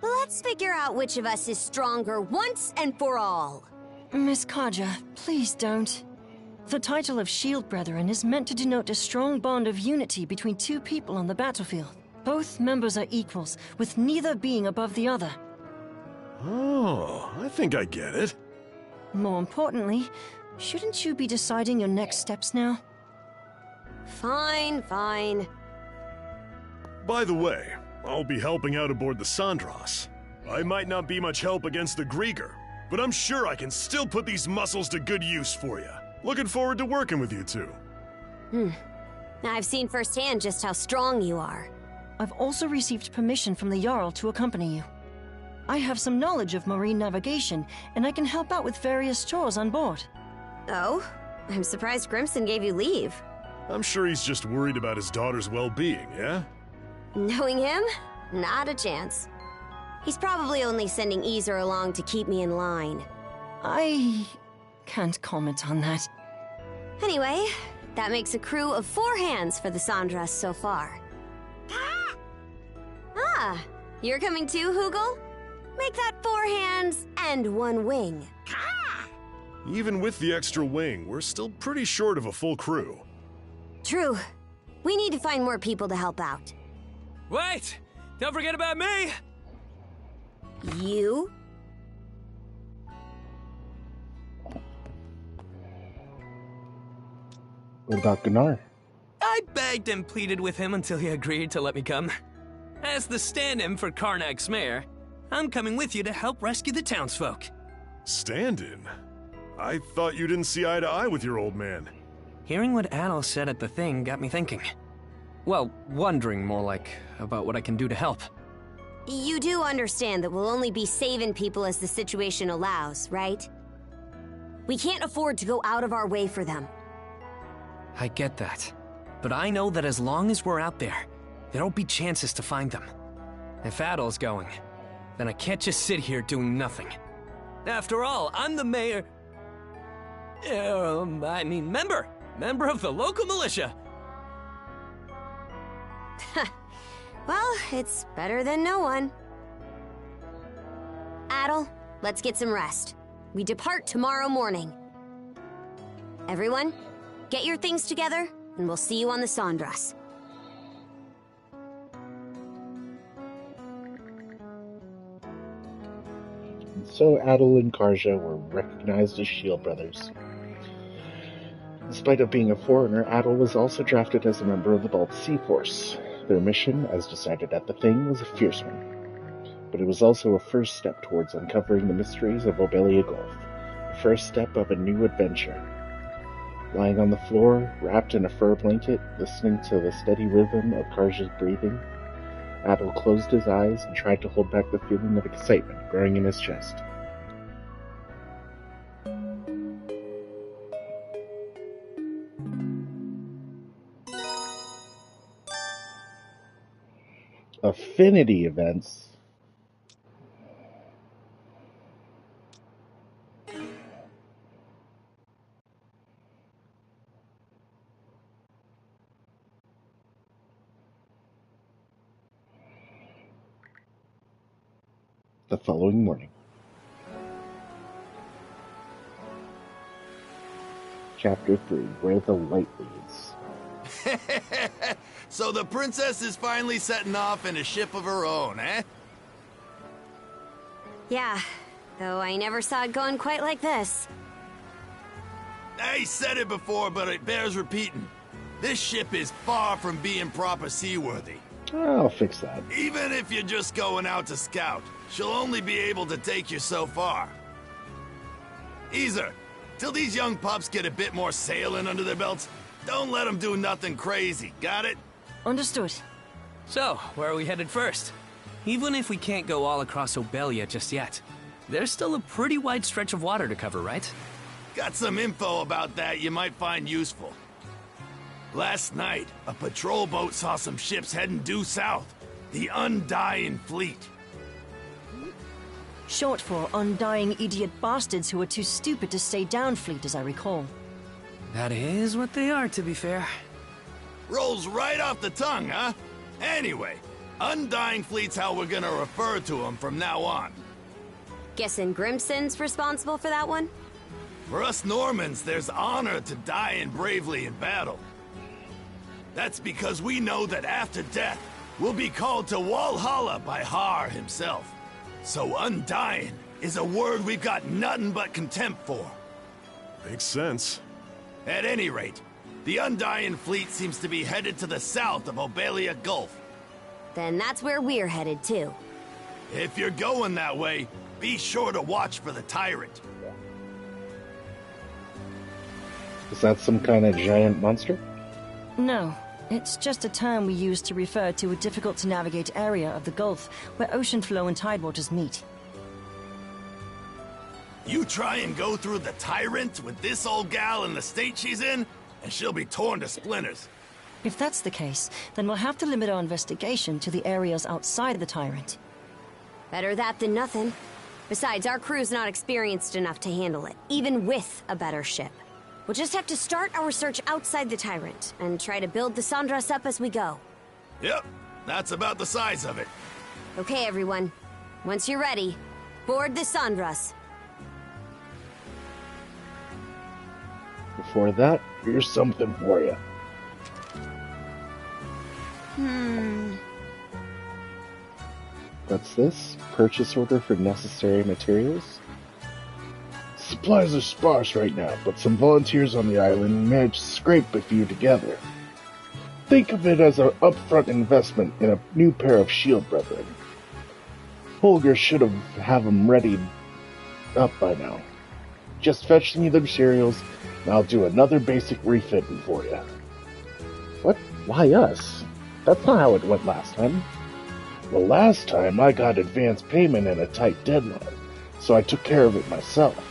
Let's figure out which of us is stronger once and for all. Miss Kaja, please don't. The title of Shield Brethren is meant to denote a strong bond of unity between two people on the battlefield. Both members are equals, with neither being above the other. Oh, I think I get it. More importantly, shouldn't you be deciding your next steps now? Fine, fine. By the way, I'll be helping out aboard the Sandras. I might not be much help against the Grieger, but I'm sure I can still put these muscles to good use for you. Looking forward to working with you two. I've seen firsthand just how strong you are. I've also received permission from the Jarl to accompany you. I have some knowledge of marine navigation, and I can help out with various chores on board. Oh? I'm surprised Grimson gave you leave. I'm sure he's just worried about his daughter's well-being, yeah? Knowing him? Not a chance. He's probably only sending Easer along to keep me in line. I can't comment on that. Anyway, that makes a crew of 4 hands for the Sandras so far. Ah, you're coming too, Hoogle? Make that 4 hands and 1 wing. Even with the extra wing, we're still pretty short of a full crew. True. We need to find more people to help out. Wait! Don't forget about me! You? What about Gunnar? I begged and pleaded with him until he agreed to let me come. As the stand-in for Karnak's mayor, I'm coming with you to help rescue the townsfolk. Stand-in? I thought you didn't see eye to eye with your old man. Hearing what Adel said at the thing got me thinking. Well, wondering more like about what I can do to help. You do understand that we'll only be saving people as the situation allows, right? We can't afford to go out of our way for them. I get that. But I know that as long as we're out there, there'll be chances to find them. If Adel's going, then I can't just sit here doing nothing. After all, I'm the mayor... member of the local militia. Well, it's better than no one. Adel, let's get some rest. We depart tomorrow morning. Everyone, get your things together, and we'll see you on the Sandras. So Adel and Karja were recognized as Shield Brothers. In spite of being a foreigner, Adel was also drafted as a member of the Balta Sea Force. Their mission, as decided at the thing, was a fierce one. But it was also a first step towards uncovering the mysteries of Obelia Gulf, the first step of a new adventure. Lying on the floor, wrapped in a fur blanket, listening to the steady rhythm of Karja's breathing, Adel closed his eyes and tried to hold back the feeling of excitement growing in his chest. Affinity events. The following morning. Chapter 3, Where the Light Leads. So the princess is finally setting off in a ship of her own, eh? Yeah, though I never saw it going quite like this. I said it before, but it bears repeating. This ship is far from being proper seaworthy. I'll fix that. Even if you're just going out to scout, she'll only be able to take you so far. Easer, till these young pups get a bit more sailing under their belts, don't let them do nothing crazy, got it? Understood. So, where are we headed first? Even if we can't go all across Obelia just yet, there's still a pretty wide stretch of water to cover, right? Got some info about that you might find useful. Last night, a patrol boat saw some ships heading due south. The Undying Fleet. Short for undying idiot bastards who are too stupid to stay down fleet, as I recall. That is what they are, to be fair. Rolls right off the tongue, huh? Anyway, Undying Fleet's how we're gonna refer to them from now on. Guessing Grimson's responsible for that one? For us Normans, there's honor to dying bravely in battle. That's because we know that after death, we'll be called to Walhalla by Har himself. So Undying is a word we've got nothing but contempt for. Makes sense. At any rate, the Undying Fleet seems to be headed to the south of Obelia Gulf. Then that's where we're headed too. If you're going that way, be sure to watch for the Tyrant. Is that some kind of giant monster? No, it's just a term we use to refer to a difficult-to-navigate area of the Gulf where ocean flow and tidewaters meet. You try and go through the Tyrant with this old gal in the state she's in, and she'll be torn to splinters. If that's the case, then we'll have to limit our investigation to the areas outside the Tyrant. Better that than nothing. Besides, our crew's not experienced enough to handle it, even with a better ship. We'll just have to start our search outside the Tyrant, and try to build the Sandras up as we go. Yep, that's about the size of it. Okay, everyone. Once you're ready, board the Sandras. Before that, here's something for you. What's this? Purchase order for necessary materials? Supplies are sparse right now, but some volunteers on the island managed to scrape a few together. Think of it as an upfront investment in a new pair of shield brethren. Holger should have them ready up by now. Just fetch me the materials, and I'll do another basic refitting for you. What? Why us? That's not how it went last time. Well, last time I got advance payment and a tight deadline, so I took care of it myself.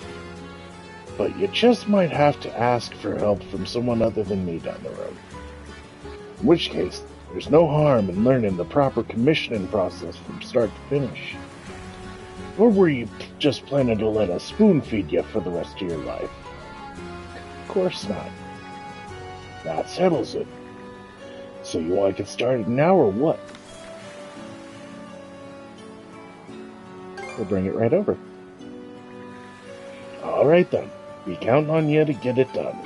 But you just might have to ask for help from someone other than me down the road. In which case, there's no harm in learning the proper commissioning process from start to finish. Or were you just planning to let us spoon feed you for the rest of your life? Of course not. That settles it. So you want to get started now or what? We'll bring it right over. Alright then. Be counting on you to get it done.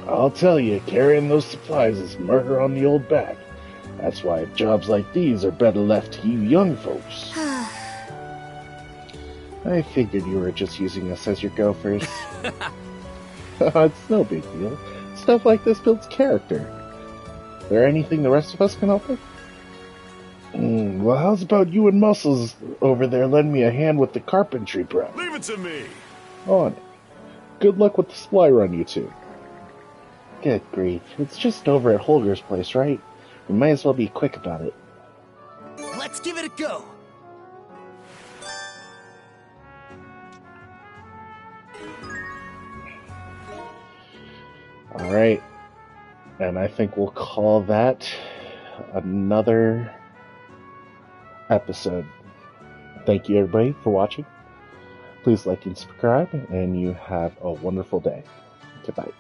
I'll tell you, carrying those supplies is murder on the old back. That's why jobs like these are better left to you young folks. I figured you were just using us as your gophers. It's no big deal. Stuff like this builds character. Is there anything the rest of us can help with? Well, how's about you and Muscles over there lend me a hand with the carpentry prep? Leave it to me! On it. Good luck with the supply run, you two. Good grief. It's just over at Holger's place, right? We might as well be quick about it. Let's give it a go! Alright. And I think we'll call that another episode. Thank you everybody for watching. Please like and subscribe, and you have a wonderful day. Goodbye.